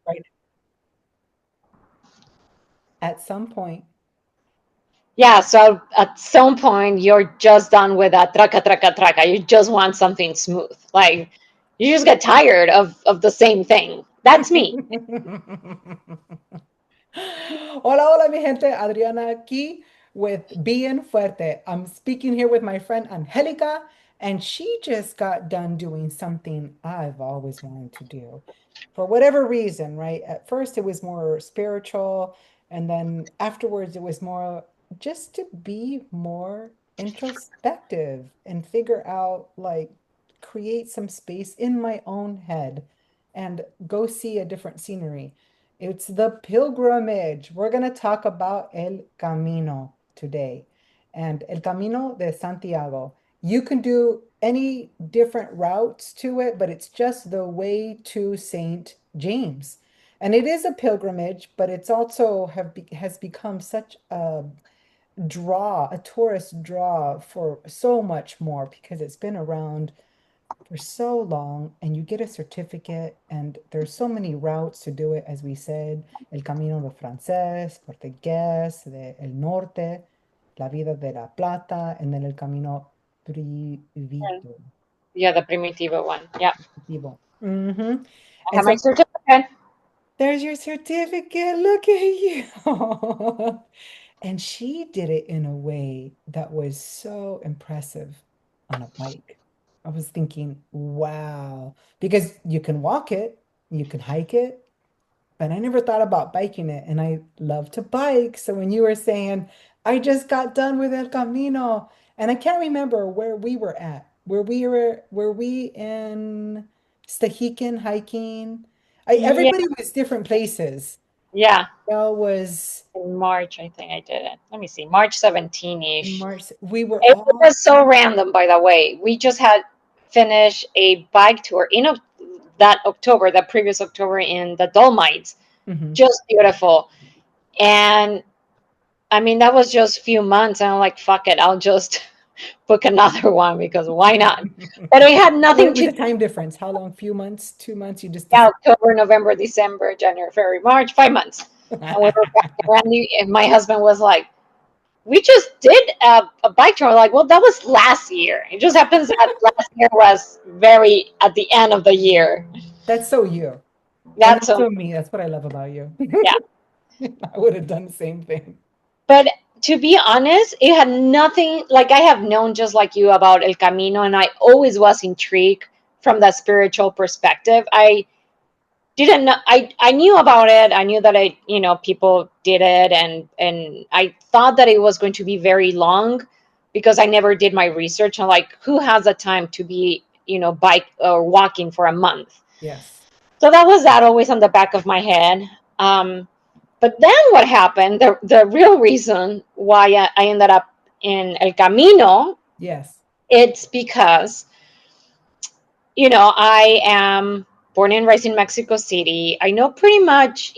right? At some point. Yeah, so at some point you're just done with that traca traca traca. You just want something smooth. Like you just get tired of the same thing. That's me. Hola, hola, mi gente. Adriana aquí with Being Fuerte. I'm speaking here with my friend Angelica, and she just got done doing something I've always wanted to do. For whatever reason, right? At first, it was more spiritual, and then afterwards, it was more just to be more introspective and figure out, like, create some space in my own head and go see a different scenery. It's the pilgrimage. We're going to talk about El Camino today and El Camino de Santiago. You can do any different routes to it, but it's just the way to St. James. And it is a pilgrimage, but it's also has become such a draw, a tourist draw for so much more because it's been around for so long and you get a certificate and there's so many routes to do it, as we said, el camino de francés, portugués, de el norte, la vida de la plata, and then el camino primitivo. Yeah, the Primitivo one. Yeah. Mm-hmm. I And have my so certificate. there's your certificate. Look at you. And she did it in a way that was so impressive on a bike. I was thinking, wow, because you can walk it, you can hike it, but I never thought about biking it. And I love to bike. So when you were saying, I just got done with El Camino, and I can't remember where we were at. Were we in Stehekin hiking? Yeah. Everybody was different places. Yeah. That was In March, I think I did it. Let me see. March 17 in ish. March. We were It all, was so random, by the way. We just had finished a bike tour in that October, the previous October in the Dolomites. mhm. Just beautiful. And I mean, that was just a few months. And I'm like, fuck it. I'll just book another one because why not? But it had nothing With to the time difference, how long? Few months, 2 months, you just yeah, decided. October, November, December, January, February, March, 5 months. And we were back there. And my husband was like, we just did a bike tour. Like, well, that was last year. It just happens that last year was very at the end of the year. That's so you. And That's that's so me. That's what I love about you. yeah. I would have done the same thing. But to be honest, it had nothing like I have known just like you about El Camino, and I always was intrigued from that spiritual perspective. I didn't know I knew about it. I knew that people did it, and I thought that it was going to be very long because I never did my research on like who has the time to be bike or walking for a month. Yes. So that was that always on the back of my head. But then what happened, the real reason why I ended up in El Camino, Yes. it's because I am born and raised in Mexico City. I know pretty much,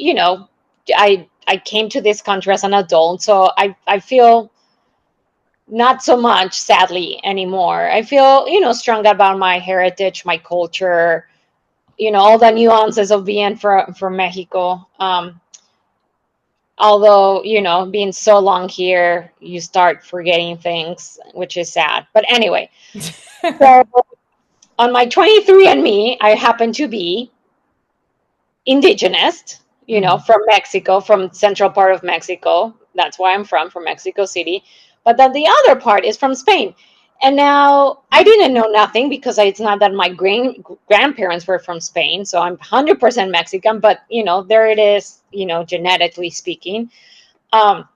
I came to this country as an adult, so I feel not so much sadly anymore. I feel, strong about my heritage, my culture, all the nuances of being from Mexico. Although, being so long here, you start forgetting things, which is sad. But anyway, so on my 23andMe, I happen to be indigenous, Mm. from Mexico, from central part of Mexico. That's why I'm from Mexico City. But then the other part is from Spain. And now I didn't know nothing because it's not that my grandparents were from Spain. So I'm 100% Mexican, but, there it is, genetically speaking. Um,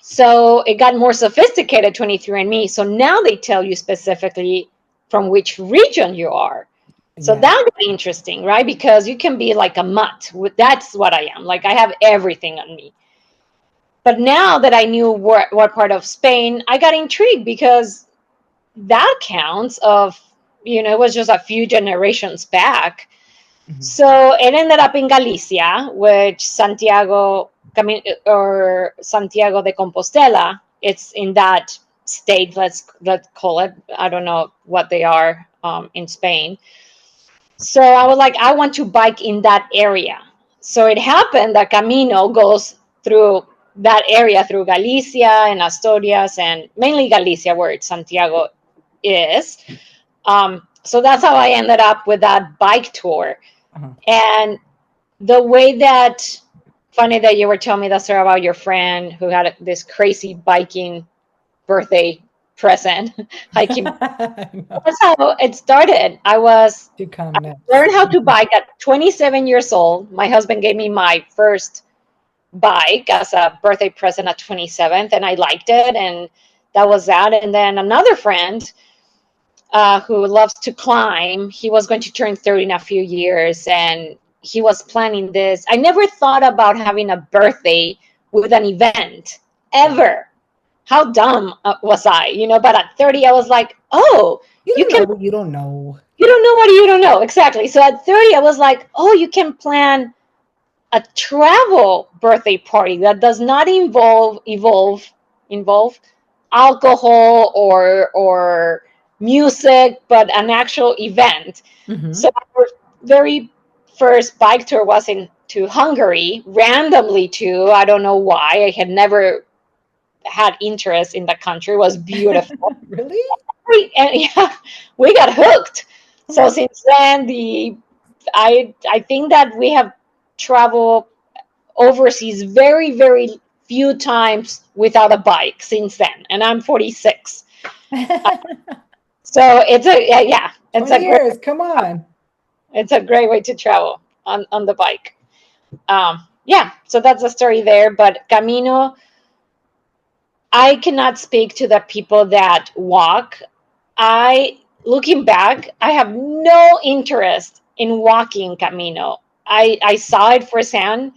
so it got more sophisticated, 23andMe. So now they tell you specifically from which region you are. So Yeah. that was interesting, right? Because you can be like a mutt. That's what I am. Like I have everything on me. But now that I knew what part of Spain, I got intrigued because that counts of, it was just a few generations back. Mhm. So it ended up in Galicia, which Santiago de Compostela. It's in that state. Let's call it. I don't know what they are in Spain. So I was like, I want to bike in that area. So it happened that Camino goes through that area, through Galicia and Asturias, and mainly Galicia, where Santiago is. So that's how I ended up with that bike tour. Uh-huh. And the way that, funny that you were telling me that story about your friend who had this crazy biking birthday present, hiking. I know. That's how it started. To come next. Learned how to bike at 27 years old. My husband gave me my first bike as a birthday present at 27th, and I liked it, and that was that. And then another friend who loves to climb, he was going to turn 30 in a few years, and he was planning this. I never thought about having a birthday with an event Yeah. ever. How dumb was I, but at 30 I was like, oh, You you don't know can, what you don't know. you don't know what you don't know. Exactly. So at 30 I was like, oh, you can plan a travel birthday party that does not involve alcohol or music, but an actual event. Hmm. So our very first bike tour was to Hungary, randomly too. I don't know why. I had never had interest in the country. It was beautiful. Really? And yeah, we got hooked. So Okay. since then, I think that we have traveled overseas very few times without a bike since then, and I'm 46. So it's a yeah, 20 years, come on. it's a great way to travel on the bike. Yeah, so that's the story there. But Camino, I cannot speak to the people that walk. I Looking back, I have no interest in walking Camino. I saw it firsthand.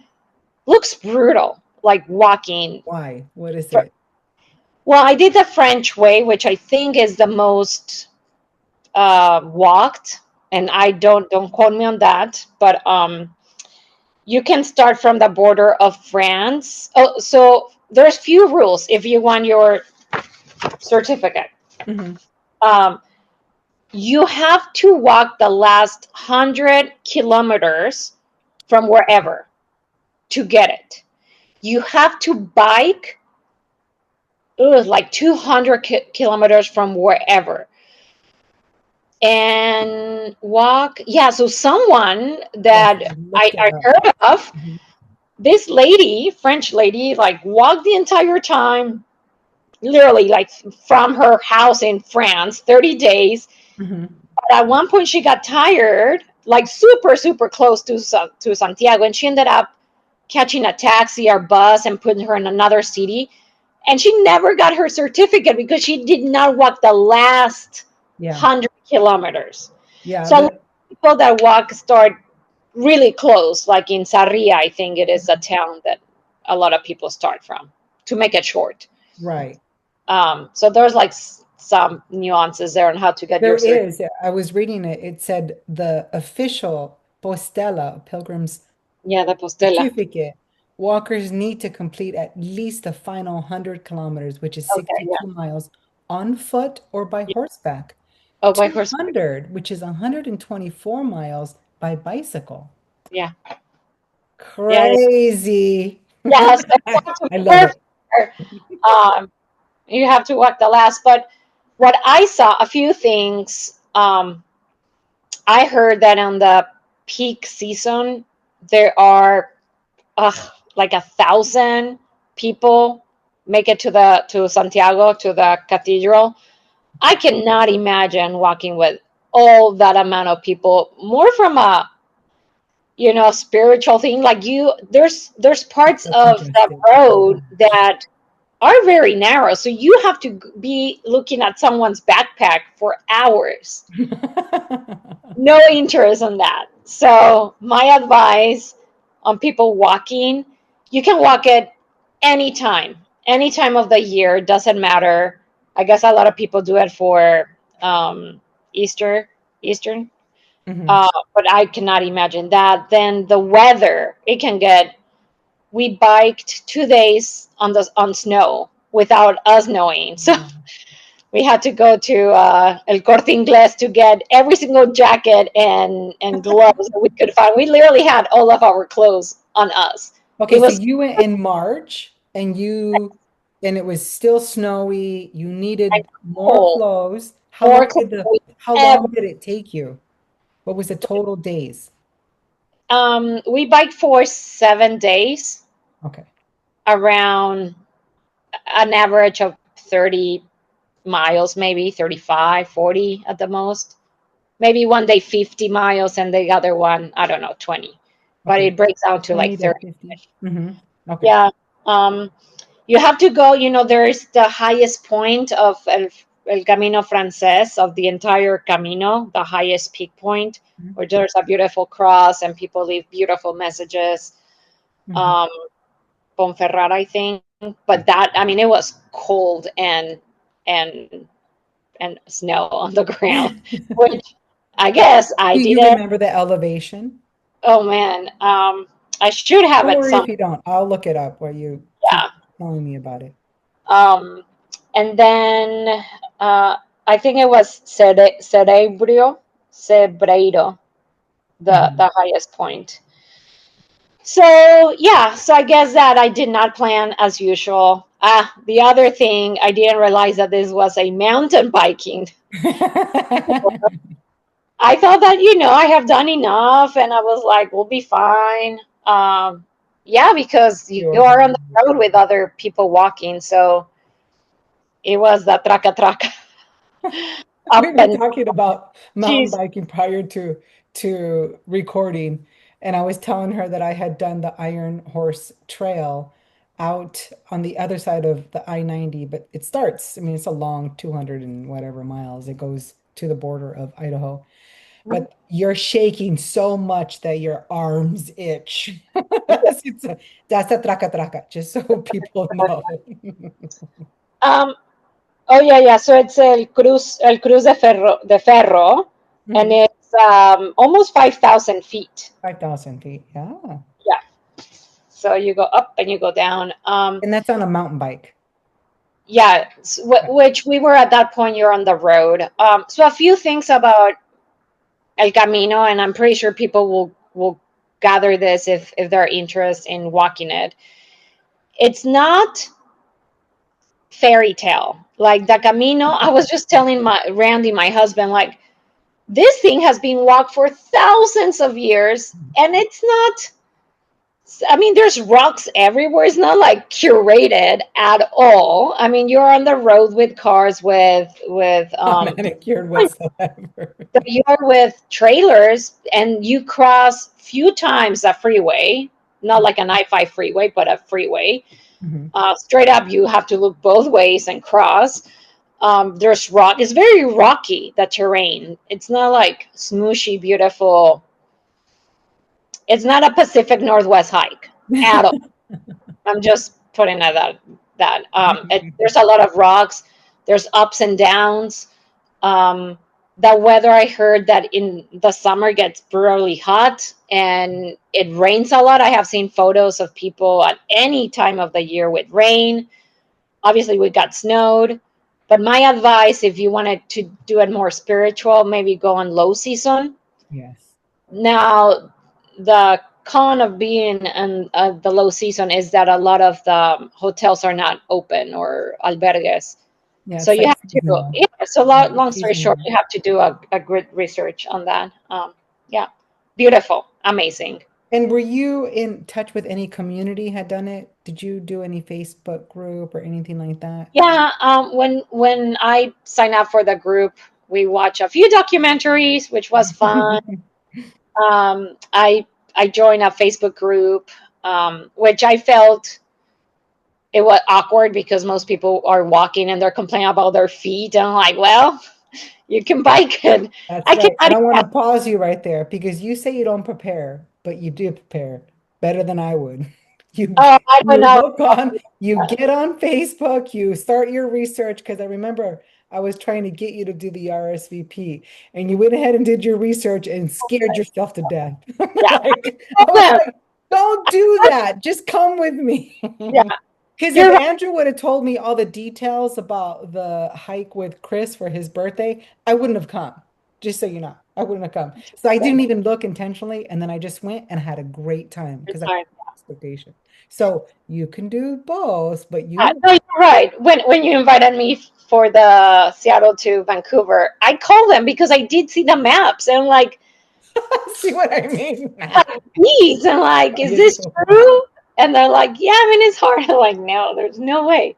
Looks brutal, like walking. Why? What is it? Well, I did the French way, which I think is the most walked, and I don't quote me on that, but you can start from the border of France. Oh, so there's few rules if you want your certificate. Hmm. Um, you have to walk the last 100 kilometers from wherever to get it. You have to bike like 200 kilometers from wherever and walk. Yeah, so someone Yes, that I I, looked it I up. heard of, Mhm. this lady, French lady, like walked the entire time, literally like from her house in France, 30 days. Mhm. But at one point she got tired, like super close to Santiago, and she ended up catching a taxi or bus and putting her in another city. And she never got her certificate because she did not walk the last Yeah. 100 kilometers. Yeah. So a lot of people that walk start really close, like in Sarria, I think it is a town that a lot of people start from to make it short. Right. So there's like some nuances there on how to get There your cert. is. I was reading it. It said the official Postela, Pilgrim's Yeah, the postela. certificate, walkers need to complete at least the final 100 kilometers, which is Okay, yeah. 62 miles, on foot or by Yeah. horseback. Oh, by horseback. 200, which is 124 miles by bicycle. Yeah, yeah, yeah. Crazy. Yeah, so you have to I love it. prepare. Um, you have to walk the last. But what I saw, a few things. I heard that on the peak season there are like 1,000 people make it to Santiago, to the cathedral. I cannot imagine walking with all that amount of people. More from a spiritual thing. Like there's It's parts so of the congested. road that are very narrow, so you have to be looking at someone's backpack for hours. No interest in that. So my advice on people walking, you can walk it any time of the year, doesn't matter. I guess a lot of people do it for Easter, Eastern, Mhm. but I cannot imagine that. Then the weather, it can get. We biked 2 days on snow without us knowing, so Wow. We had to go to El Corte Inglés to get every single jacket and gloves that we could find. We literally had all of our clothes on us. Okay, It so was you went in March and it was still snowy. You needed more cold, clothes. more clothes than we How ever. long did it take you? What was the total days? We biked for 7 days, Okay. around an average of 30 miles, maybe 35, 40 at the most. Maybe one day 50 miles and the other one, I don't know, 20. But Okay. it breaks down to like 20 to 30. 50. Okay. Yeah. Um, you have to go, there is the highest point of El Camino Frances, of the entire Camino, the highest peak point, where there's a beautiful cross and people leave beautiful messages. Mhm. Um, Ponferrada, I think. But that, I mean, it was cold and and snow on the ground, which I guess I Do you didn't. remember the elevation? Oh man, I should have Don't it worry some. if you don't. I'll look it up while you keep Yeah. telling me about it. Um, and then I think it was Cebreiro, Mhm. the highest point. So yeah, so I guess that I did not plan as usual. The other thing, I didn't realize that this was a mountain biking. I thought that, I have done enough, and I was like, we'll be fine. Yeah, because you Sure. are on the road with other people walking, so it was the traca traca We up were and talking about mountain geez. biking prior to recording, and I was telling her that I had done the Iron Horse Trail out on the other side of the I-90, but it starts, I mean, it's a long 200 and whatever miles. It goes to the border of Idaho, but you're shaking so much that your arms itch. That's a traca traca, just so people know. Um, oh yeah, yeah. So it's El Cruz de Ferro, and Mhm. it's almost 5,000 feet. 5,000 feet. Yeah. Yeah. So you go up and you go down. And that's on a mountain bike. Yeah, Okay. which we were at that point. You're on the road. So a few things about El Camino, and I'm pretty sure people will gather this if they're interested in walking it. It's not fairy tale like the Camino. I was just telling my Randy, my husband, like this thing has been walked for thousands of years, and it's not. I mean, there's rocks everywhere. It's not like curated at all. I mean, you're on the road with cars with Not manicured whatsoever. you are with trailers, and you cross few times a freeway, not like an I-5 freeway, but a freeway. Mhm. Straight up, you have to look both ways and cross. There's rock. It's very rocky, the terrain. It's not like smooshy, beautiful. It's not a Pacific Northwest hike at all. I'm just putting that. There's a lot of rocks. There's ups and downs. Um, the weather, I heard that in the summer gets brutally hot and it rains a lot. I have seen photos of people at any time of the year with rain. Obviously, we got snowed. But my advice, if you wanted to do it more spiritual, maybe go on low season. Yes. Now, the con of being in the low season is that a lot of the hotels are not open, or albergues. Yeah, So it's you like have to go. seasonal. Yeah. So Yeah, long story short, seasonal. you have to do a good research on that. Yeah, beautiful, amazing. And were you in touch with any community had done it? Did you do any Facebook group or anything like that? Yeah. When I signed up for the group, we watched a few documentaries, which was fun. I joined a Facebook group, which I felt it was awkward because most people are walking and they're complaining about their feet. And I'm like, well, you can bike it. That's I right. cannot And I want even. to pause you right there because you say you don't prepare, but you do prepare better than I would. You Oh, I don't you know. look on, you get on Facebook, you start your research because I remember I was trying to get you to do the RSVP and you went ahead and did your research and scared yourself to death. Yeah, Like I I was told them. like, don't do that. Just come with me. Yeah. Because if You're right. Andrew would have told me all the details about the hike with Chris for his birthday, I wouldn't have come. Just so you know, I wouldn't have come. So I didn't even look intentionally, and then I just went and had a great time You're because I had fine. no expectation. So you can do both, but you No, you're right. When you invited me for the Seattle to Vancouver, I called them because I did see the maps and like, see what I mean. geez, and like, is this true? And they're like, yeah, I mean, it's hard. I'm like, no, there's no way.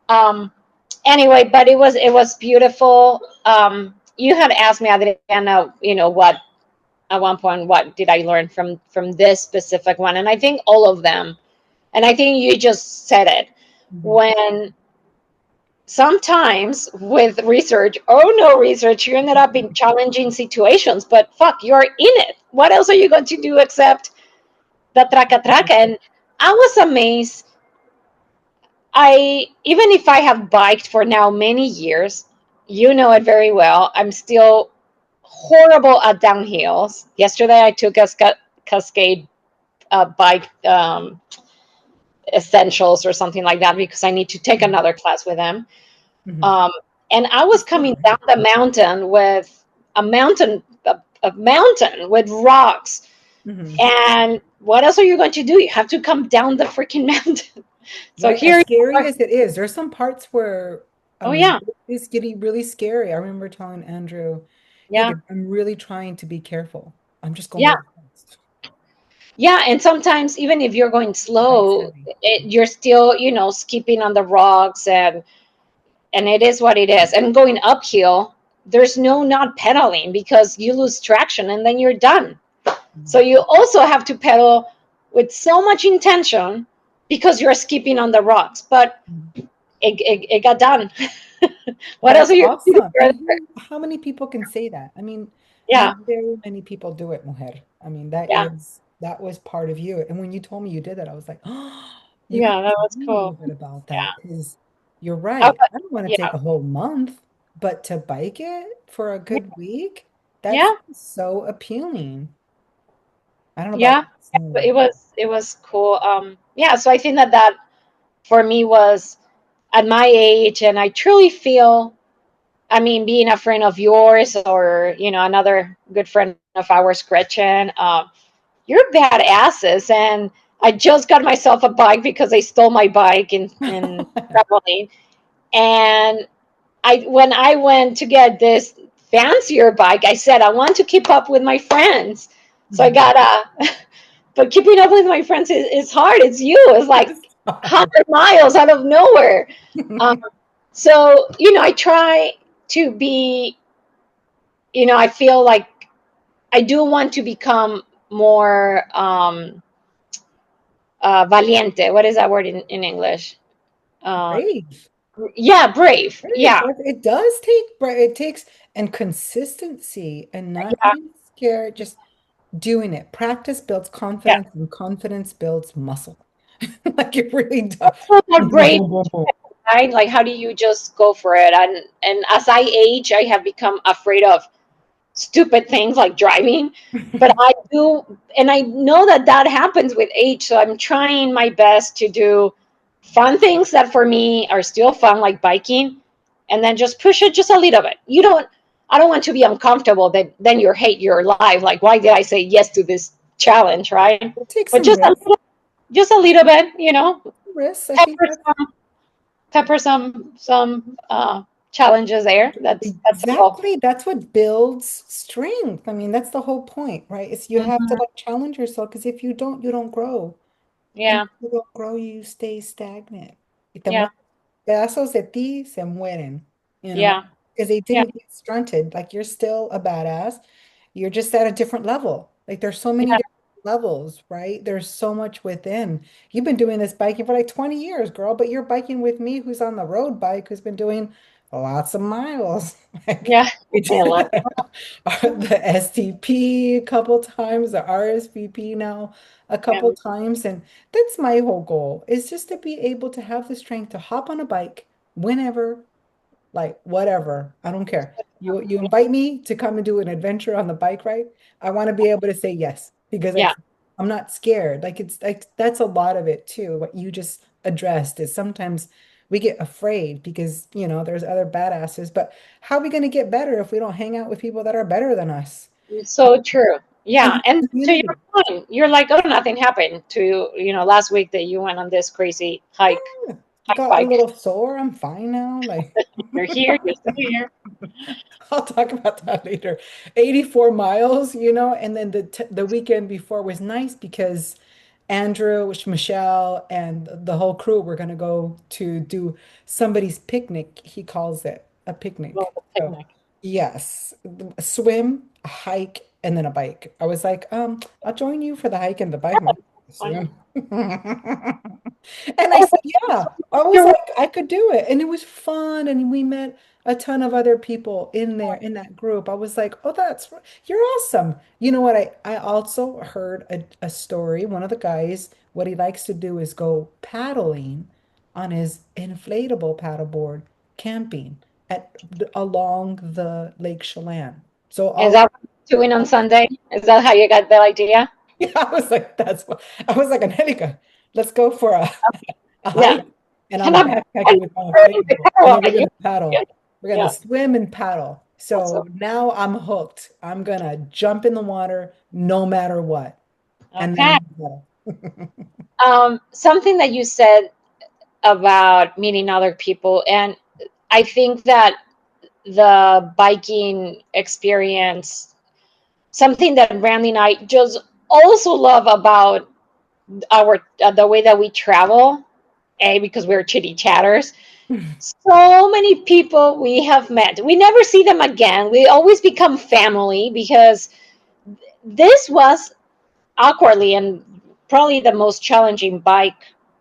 Um, anyway, but it was beautiful. You had asked me, Adriana, what at one point, what did I learn from this specific one? And I think all of them. And I think you just said it. Mhm. When sometimes with research or no research, you ended up in challenging situations, but fuck, you're in it. What else are you going to do except the traca traca? And I was amazed. Even if I have biked for now many years, you know it very well. I'm still horrible at downhills. Yesterday, I took a Cascade bike essentials or something like that because I need to take Mhm. another class with them. Mhm. Um, and I was It's so coming down great. the mountain with a mountain with rocks. Mhm. And what else are you going to do? You have to come down the freaking mountain. So Right? As here you scary are. as it is, there's some parts where, I Oh mean, yeah, it's getting really scary. I remember telling Andrew, hey, yeah, I'm really trying to be careful. I'm just going yeah, really fast. yeah. And sometimes even if you're going Bike's slow, heavy. you're still skipping on the rocks, and it is what it is. And going uphill, there's no not pedaling because you lose traction and then you're done. So Mhm. you also have to pedal with so much intention because you're skipping on the rocks. But Mhm. it got done. What else That's are you going to awesome. do? And how many people can say that? I mean, not Yeah, very many people do it, mujer. I mean, yeah, that was part of you. And when you told me you did that, I was like, oh, you got yeah. to That tell was me a cool. little bit about that Yeah. because you're Oh, right. I don't want to take yeah, a whole month, but to bike it for a yeah, good week, that's yeah, so appealing. I don't know about yeah. you. It was cool. Yeah. So I think that for me was at my age, and I truly feel. I mean, being a friend of yours or another good friend of ours, Gretchen. You're badasses, and I just got myself a bike because I stole my bike in traveling. And when I went to get this fancier bike, I said I want to keep up with my friends. So I Mhm. got a, but keeping up with my friends is hard. It's you. It's like It's hard. 100 miles out of nowhere. Um, so I try to be. I feel like I do want to become more valiente. What is that word in English? Uh, Brave. yeah, brave. Right. Yeah, It does take, right, it takes and consistency and not yeah, getting scared, just doing it. Practice builds yeah. confidence and confidence builds muscle. Like it really does. So that Boom, boom, brave, boom, boom, boom. right? Like, how do you just go for it? And as I age, I have become afraid of stupid things like driving. But I do, and I know that happens with age. So I'm trying my best to do fun things that for me are still fun, like biking, and then just push it just a little bit. I don't want to be uncomfortable that then you hate your life. Like, why did I say yes to this challenge, right? We'll take But some risks. just a little bit, Risks. I think pepper that's some, pepper some challenges there. That's the goal. exactly, that's what builds strength. I mean, that's the whole point, right? It's you have to Mhm. like challenge yourself because if you don't grow. And Yeah, if you don't grow, you stay stagnant. Y te yeah, mueres. Pedazos de ti se mueren, you know, yeah, because they yeah, didn't get stunted. Like you're still a badass. You're just at a different level. Like there's so many yeah, different levels, right? There's so much within. You've been doing this biking for like 20 years, girl, but you're biking with me who's on the road bike, who's been doing lots of miles. Like yeah. it's I love the STP a couple times, the RSVP now a couple it. times. And that's my whole goal is just to be able to have the strength to hop on a bike whenever, like whatever. I don't care. You invite me to come and do an adventure on the bike ride. I want to be able to say yes because Yeah, I'm not scared. Like it's like that's a lot of it too. What you just addressed is sometimes we get afraid because, there's other badasses, but how are we going to get better if we don't hang out with people that are better than us? It's so true. And Yeah, it's and to community. your point, you're like, oh, nothing happened to you. Last week that you went on this crazy Yeah. hike Got a bike. little sore. I'm fine now. Like, You're here. You're still here. I'll talk about that later. 84 miles, and then the weekend before was nice because Andrew, Michelle, and the whole crew were going to go to do somebody's picnic. He calls it a Well, picnic. the So, picnic. yes, a swim, a hike, and then a bike. I was like, I'll join you for the hike and the bike. I'm like, Fun. swim. And I Oh, said, yeah. I was you're like, I could do it. And it was fun. And we met a ton of other people in there in that group. I was like, oh, you're awesome. You know what? I also heard a story. One of the guys, what he likes to do is go paddling on his inflatable paddleboard, camping along the Lake Chelan. So Is all that what you're doing on Sunday? Is that how you got the idea? yeah, I was like, I was like, Angelica, let's go for a Yeah. hike, and And I'm I'm backpacking with my inflatable, and then we're gonna paddle. We're gonna yeah. swim and paddle. So So now I'm hooked. I'm gonna jump in the water no matter what, and then okay. paddle. Something that you said about meeting other people, and I think that the biking experience, something that Randy and I just also love about our the way that we travel, because we're chitty chatters. So many people we have met. We never see them again. We always become family because this was awkwardly and probably the most challenging bike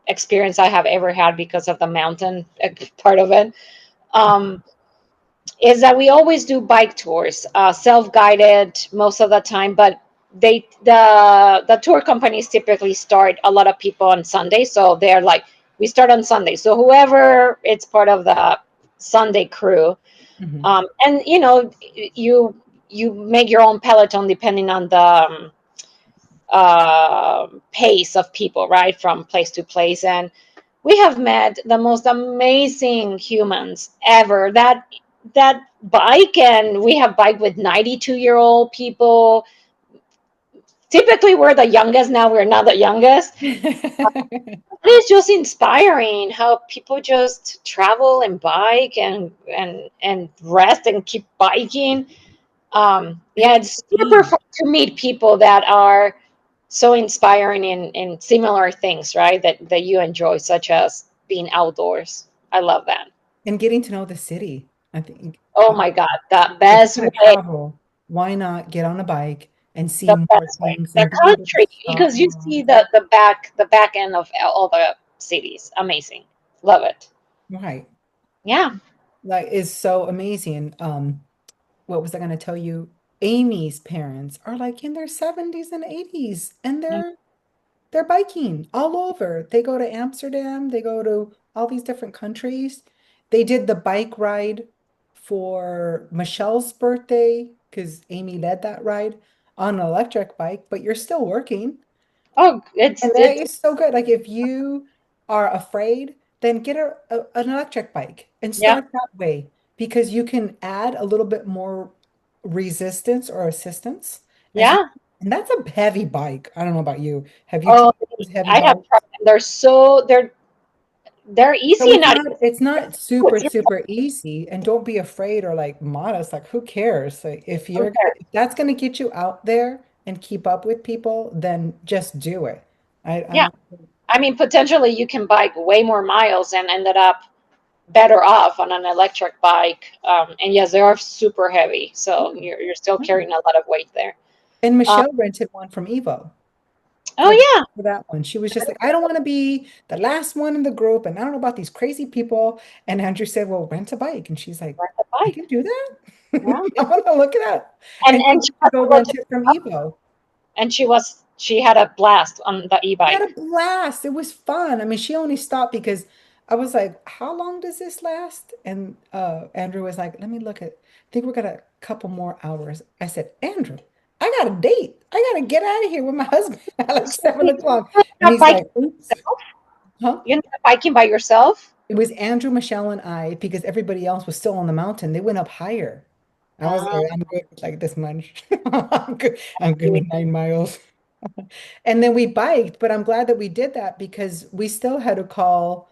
experience I have ever had because of the mountain part of it. Um, is that we always do bike tours, self-guided most of the time, but the tour companies typically start a lot of people on Sunday, so they're like, we start on Sunday, so whoever it's part of the Sunday crew, Mhm. and you make your own peloton depending on the pace of people, right, from place to place. And we have met the most amazing humans ever. That bike, and we have bike with 92-year-old people. Typically, we're the youngest. Now we're not the youngest. It's just inspiring how people just travel and bike and rest and keep biking. And Yeah, it's it's super fun. fun to meet people that are so inspiring in similar things, right? That you enjoy, such as being outdoors. I love that. And getting to know the city. I think Oh my God, the if best you're gonna way, travel, why not get on a bike and see the more best way. things The and be able to country, stop because you see along? the back end of all the cities. Amazing. Love it. Right. Yeah. Like is so amazing. What was I going to tell you? Amy's parents are like in their 70s and 80s and they're biking all over. They go to Amsterdam, they go to all these different countries. They did the bike ride for Michelle's birthday because Amy led that ride on an electric bike, but you're still working. Oh, And it's that it's is so good. Like if you are afraid, then get an electric bike and yeah, start that way because you can add a little bit more resistance or assistance as you, yeah. and that's a heavy bike. I don't know about you. Have you tried Oh, those heavy I have bikes? tried them. They're So easy and not easy. it's not super, What's your super easy. And don't be afraid or like modest. Like who cares? Like if that's gonna get you out there and keep up with people, then just do it. I Yeah. don't I mean, potentially you can bike way more miles and ended up better off on an electric bike. And yes, they are super heavy, so you're still yeah. carrying a lot of weight there. And Um, Michelle rented one from Evo oh yeah, for that one. She was just like, I don't want to be the last one in the group, and I don't know about these crazy people. And Andrew said, well, rent a bike. And she's like, rent a I bike. can do that. Yeah, I want to look it up. and And she and wants she to was go able rent to, it from Evo. and she had a blast on the We had e-bike. a blast. It was fun. I mean, she only stopped because I was like, how long does this last? And Andrew was like, let me look at, I think we got a couple more hours. I said, Andrew, I got a date. I got to get out of here with my husband at like So 7 o'clock. And that he's bike like, oops. Huh? You ended up biking by yourself? It was Andrew, Michelle, and I because everybody else was still on the mountain. They went up higher. I was Uh, like, I'm good with like this much. I'm good with 9 miles. And then we biked, but I'm glad that we did that because we still had to call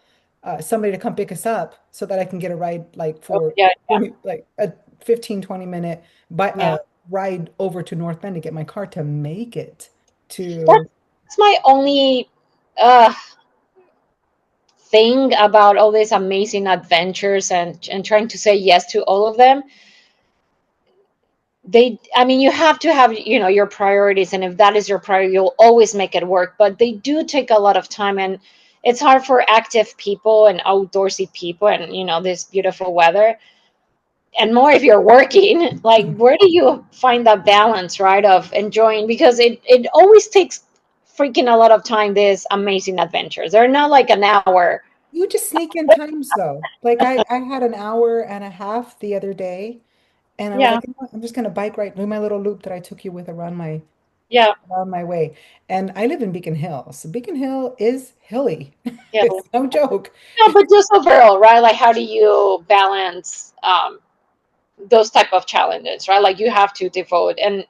somebody to come pick us up so that I can get a ride like oh, for yeah, 20, like a 15-20 minute yeah. ride over to North Bend to get my car to make it to. That's my only uh, thing about all these amazing adventures and trying to say yes to all of them. I mean, you have to have, your priorities, and if that is your priority, you'll always make it work. But they do take a lot of time, and it's hard for active people and outdoorsy people, and this beautiful weather, and more if you're working. Like, where do you find that balance, right, of enjoying? Because it always takes freaking a lot of time. These amazing adventures, they're not like an hour. You just sneak in times though. Like I had an hour and a half the other day, and I was Yeah, like, you know what? I'm just gonna bike right, do my little loop that I took you with yeah, around my way. And I live in Beacon Hill. So Beacon Hill is hilly. yeah. It's no joke. No, but just overall, right? Like, how do you balance those type of challenges, right? Like, you have to devote, and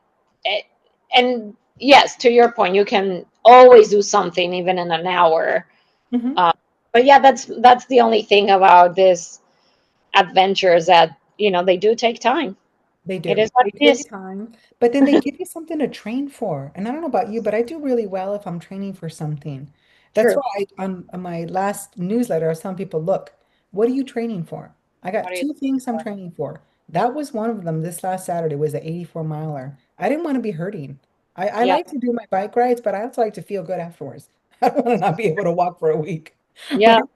yes, to your point, you can always do something even in an hour. Mhm. Um, but yeah, that's the only thing about this adventures, that they do take time. They It do. is what They it is. take time, but then they give you something to train for. And I don't know about you, but I do really well if I'm training for something. That's True. why on my last newsletter, I was telling people, look, what are you training for? I What got are you two looking things I'm for? training for. That was one of them this last Saturday was the 84 miler. I didn't want to be hurting. I Yeah, like to do my bike rides, but I also like to feel good afterwards. I don't want to not be able to walk for a week. yeah, Right?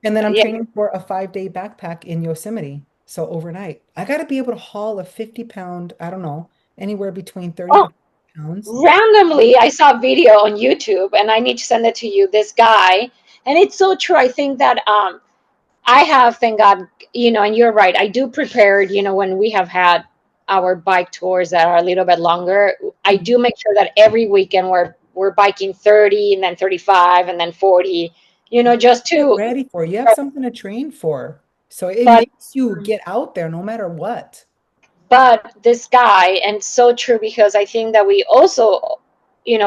And then I'm yeah. training for a 5-day backpack in Yosemite. So overnight, I got to be able to haul a 50-pound, I don't know, anywhere between 30 Oh, to 50 pounds. randomly, I saw a video on YouTube, and I need to send it to you. This guy, and it's so true. I think that I have, thank God, and you're right. I do prepare, when we have had our bike tours that are a little bit longer. I Mhm. do make sure that every weekend we're biking 30 and then 35 and then 40, just Get to. ready for it. You have something to train for. So it But makes you get out there no matter what. this guy, and so true, because I think that we also,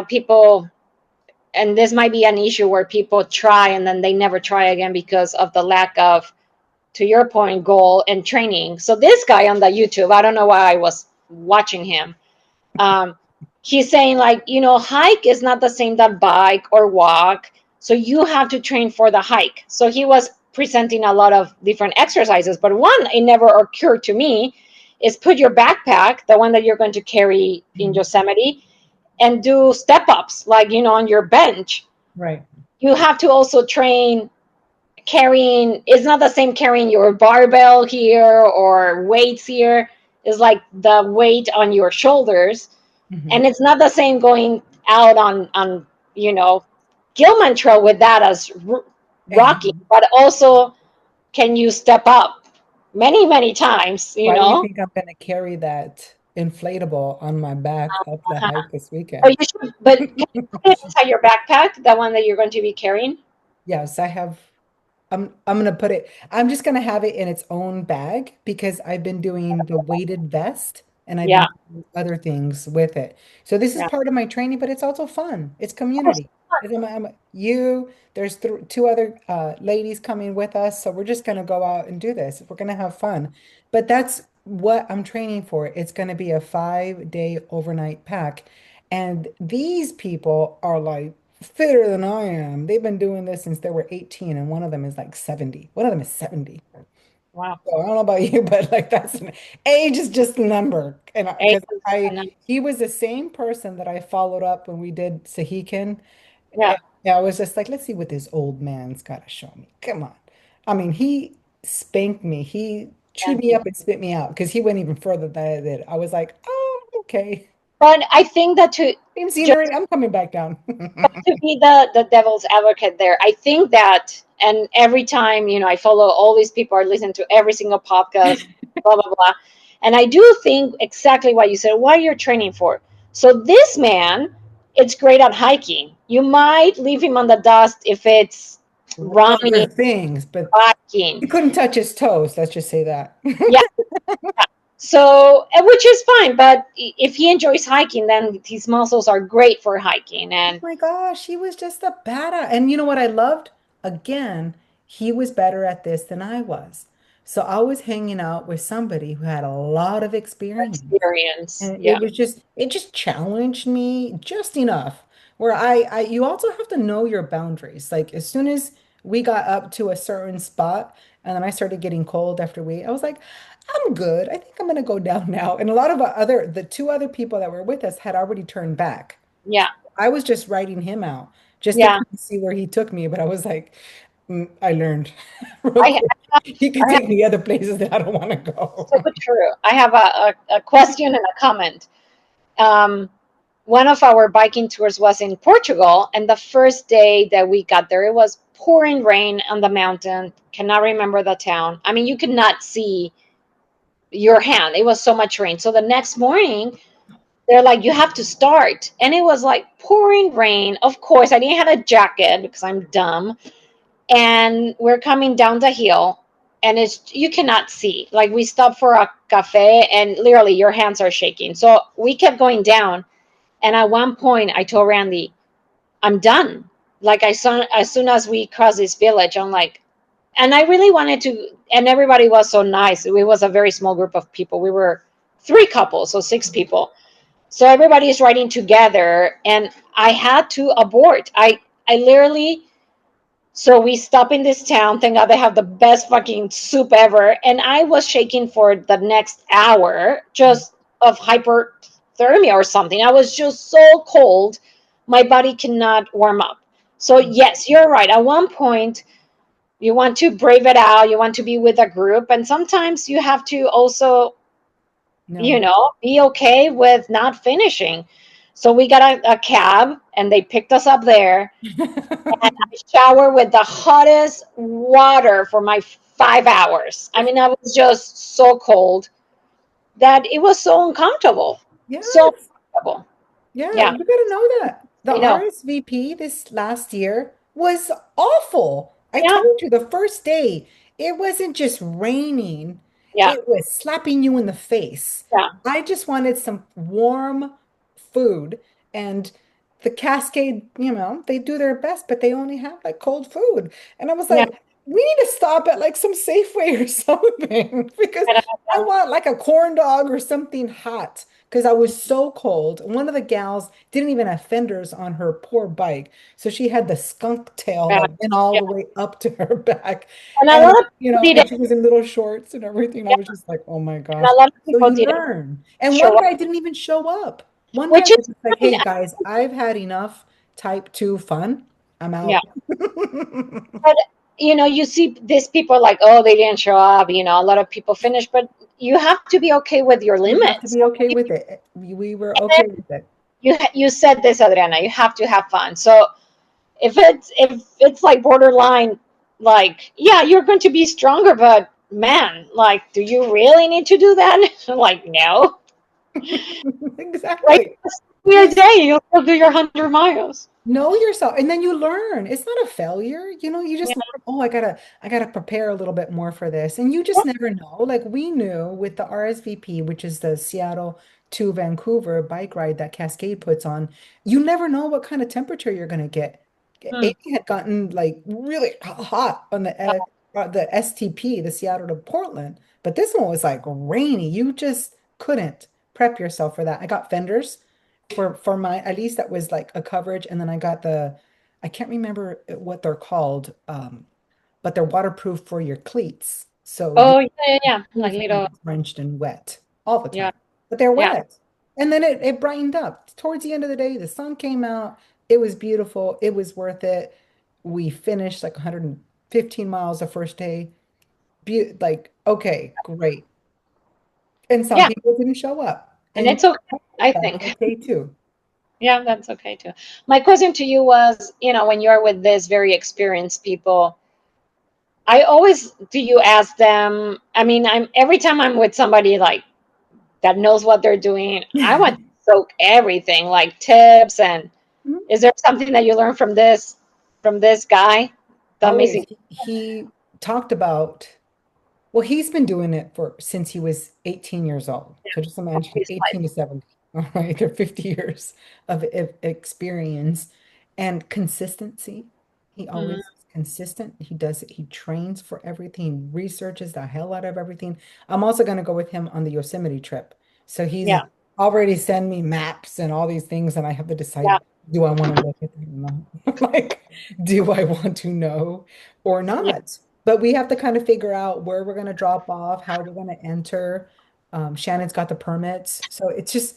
people, and this might be an issue where people try and then they never try again because of the lack of, to your point, goal and training. So this guy on the YouTube, I don't know why I was watching him. Um, he's saying, like, hike is not the same that bike or walk. So you have to train for the hike. So he was presenting a lot of different exercises, but one it never occurred to me is put your backpack, the one that you're going to carry in Mhm. Yosemite, and do step ups, like, on your bench. Right. You have to also train carrying. It's not the same carrying your barbell here or weights here. It's like the weight on your shoulders, Mhm. and it's not the same going out on you know Gilman Trail with that as rocky, And but also can you step up many why do you think I'm going to carry that inflatable on my back up the uh-huh. hike this Or weekend? you should, but can you put it inside your backpack, the one that you're going to be carrying? Yes, I have. I'm gonna put it, I'm just gonna have it in its own bag because I've been doing the weighted vest and I've Yeah, been doing other things with it. So this is yeah. part of my training, but it's also fun. It's Oh, community. There's two other ladies coming with us, so we're just gonna go out and do this. We're gonna have fun. But that's what I'm training for. It's gonna be a 5-day overnight pack. And these people are like fitter than I am. They've been doing this since they were 18, and one of them is like 70. One of them is 70. wow. So I don't know about you, but like age is just a number. And Eight because is I enough. he was the same person that I followed up when we did Sahikin. Yeah. And I was just like, let's see what this old man's got to show me. Come on. I mean, he spanked me. He chewed me Yeah. up and spit me out because he went even further than I did. I was like, oh, okay. But I think that to Same just scenery. I'm coming back down. to be the devil's advocate there, I think that, and every time, I follow all these people, are listening to every single podcast, blah blah blah, and I do think exactly what you said. What you're training for. So this man, it's great at hiking. You might leave him on the dust if it's other running, things, but biking. you couldn't touch his toes. Let's just say that. Yeah. So, which is fine, but if he enjoys hiking, then his muscles are great for hiking. Oh And my gosh, he was just a badass. And you know what I loved? Again, he was better at this than I was. So I was hanging out with somebody who had a lot of experience. experience, And yeah, it just challenged me just enough where you also have to know your boundaries. Like as soon as we got up to a certain spot and then I started getting cold after I was like, I'm good. I think I'm gonna go down now. And a lot of the two other people that were with us had already turned back. yeah, I was just writing him out just to yeah. kind of see where he took me, but I was like, I learned real I, quick. He could I have take me other places that I don't want to so go. true. I have a question and a comment. Um, one of our biking tours was in Portugal, and the first day that we got there, it was pouring rain on the mountain. Cannot remember the town. I mean, you could not see your hand. It was so much rain. So the next morning, they're like, you have to start. And it was like pouring rain. Of course, I didn't have a jacket because I'm dumb. And we're coming down the hill, and it's you cannot see. Like we stopped for a cafe, and literally your hands are shaking. So we kept going down. And at one point, I told Randy, I'm done. Like I saw as soon as we crossed this village, I'm like, and I really wanted to, and everybody was so nice. It was a very small group of people. We were three couples, so six people. So everybody is riding together, and I had to abort. I literally. So we stop in this town. Thank God they have the best fucking soup ever. And I was shaking for the next hour just of hyperthermia or something. I was just so cold. My body cannot warm up. So, yes, you're right. At one point, you want to brave it out. You want to be with a group. And sometimes you have to also, No. be okay with not finishing. So we got a cab and they picked us up there. And I shower with the hottest water for my 5 hours. I mean, I was just so cold that it was so uncomfortable. So Yes. uncomfortable. Yeah, Yeah, you gotta know that. The I know. RSVP this last year was awful. I Yeah, told you the first day, it wasn't just raining, yeah, it was slapping you in the face. yeah, I just wanted some warm food and the Cascade, they do their best, but they only have like cold food. And I was yeah. like, we need to stop at like some Safeway or something because I I know. want like a corn dog or something hot because I was so cold. One of the gals didn't even have fenders on her poor bike. So she had the skunk tail Yeah, that went all yeah. the way up to her back. And a And, lot of people and didn't. she was in little shorts and everything. I Yeah, was just like, oh my and gosh. a lot of So people you didn't learn. And show one up, guy didn't even show up. One guy which is was just like, fine. hey guys, I've had enough type 2 fun. I'm Yeah. out. But you see these people like, oh, they didn't show up. A lot of people finish, but you have to be okay with your You have to limits. be okay with it. We were And okay then with it. you said this, Adriana. You have to have fun. So if it's like borderline, like, yeah, you're going to be stronger, but man, like, do you really need to do that? Like, no. Like, Exactly. your Just day, you'll still do your 100 miles. know yourself and then you learn. It's not a failure. You Yeah. just learn, oh, I gotta prepare a little bit more for this. And you just never know. Like we knew with the RSVP, which is the Seattle to Vancouver bike ride that Cascade puts on, you never know what kind of temperature you're gonna get. Hmm. Amy had gotten like really hot on the STP, the Seattle to Portland, but this one was like rainy. You just couldn't prep yourself for that. I got fenders for my at least that was like a coverage, and then I got I can't remember what they're called, but they're waterproof for your cleats, so Oh, yeah, yeah, yeah. Like shoes aren't little, drenched and wet all the yeah, time, but they're yeah, wet. And then it brightened up towards the end of the day. The sun came out. It was beautiful. It was worth it. We finished like 115 miles the first day. Like, okay, great. And some yeah. people didn't show up, And and it's okay, I that's think. okay too. Yeah, that's okay too. My question to you was, when you're with this very experienced people, do you ask them? I mean, every time I'm with somebody like that knows what they're doing, I want to soak everything, like tips. And is there something that you learned from this guy? that always amazing. he talked about, well, he's been doing it for since he was 18 years old. So just imagine His 18 life. to 70. All right, they're 50 years of experience and consistency. He Mm, always is consistent. He does it. He trains for everything, researches the hell out of everything. I'm also going to go with him on the Yosemite trip. So he's yeah, already sent me maps and all these things, and I have to yeah, decide, do I want to look at them or not? Like, do I want to know or yeah, not? But we have to kind of figure out where we're going to drop off, how we're going to enter. Shannon's got the permits. So it's just,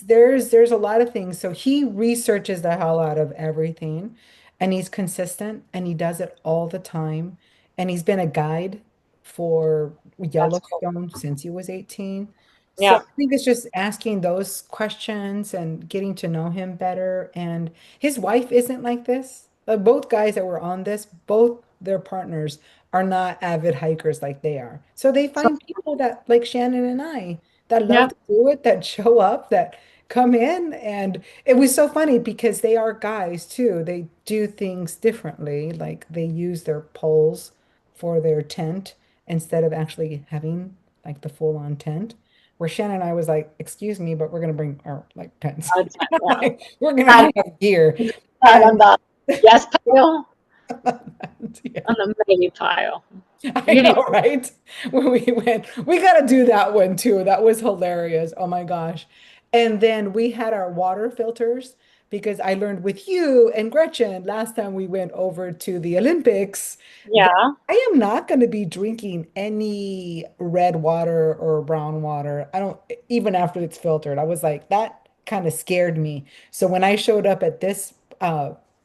there's a lot of things. So he researches the hell out of everything and he's consistent and he does it all the time. And he's been a guide for that's cool. Yellowstone since he was 18. So I Yeah, think it's just asking those questions and getting to know him better. And his wife isn't like this. Both guys that were on this, both their partners are not avid hikers like they are. So they so, find people that like Shannon and I that love yeah, to do it, that show up, that come in. And it was so funny because they are guys too. They do things differently. Like they use their poles for their tent instead of actually having like the full-on tent. Where Shannon and I was like, excuse me, but we're gonna bring our like tents. that's fine. Yeah. Like, we're gonna And have gear. on And the yes pile, yeah. on the maybe pile. I You need know, right? When we went, we got to do that one too. That was hilarious. Oh my gosh. And then we had our water filters because I learned with you and Gretchen last time we went over to the Olympics that yeah, I am not going to be drinking any red water or brown water. I don't, even after it's filtered. I was like, that kind of scared me. So when I showed up at this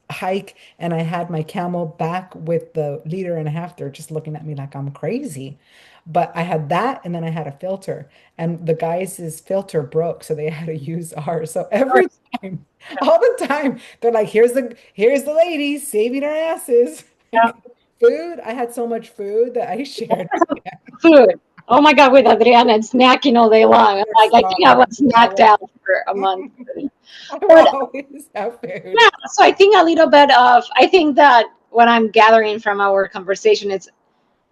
hike and I had my camel back with the liter and a half. They're just looking at me like I'm crazy. But I had that and then I had a filter. And the guys' filter broke, so they had to use ours. So of every course. time, all the time, they're like, here's the ladies saving our asses. Yeah. Like, food. I had so much food that I shared with them. Food. Oh my God, with Adriana and snacking all day long. I'm They're like, I think I was starving. snacked out for a month. I will But always have food. yeah, so I think a little bit of, I think that what I'm gathering from our conversation is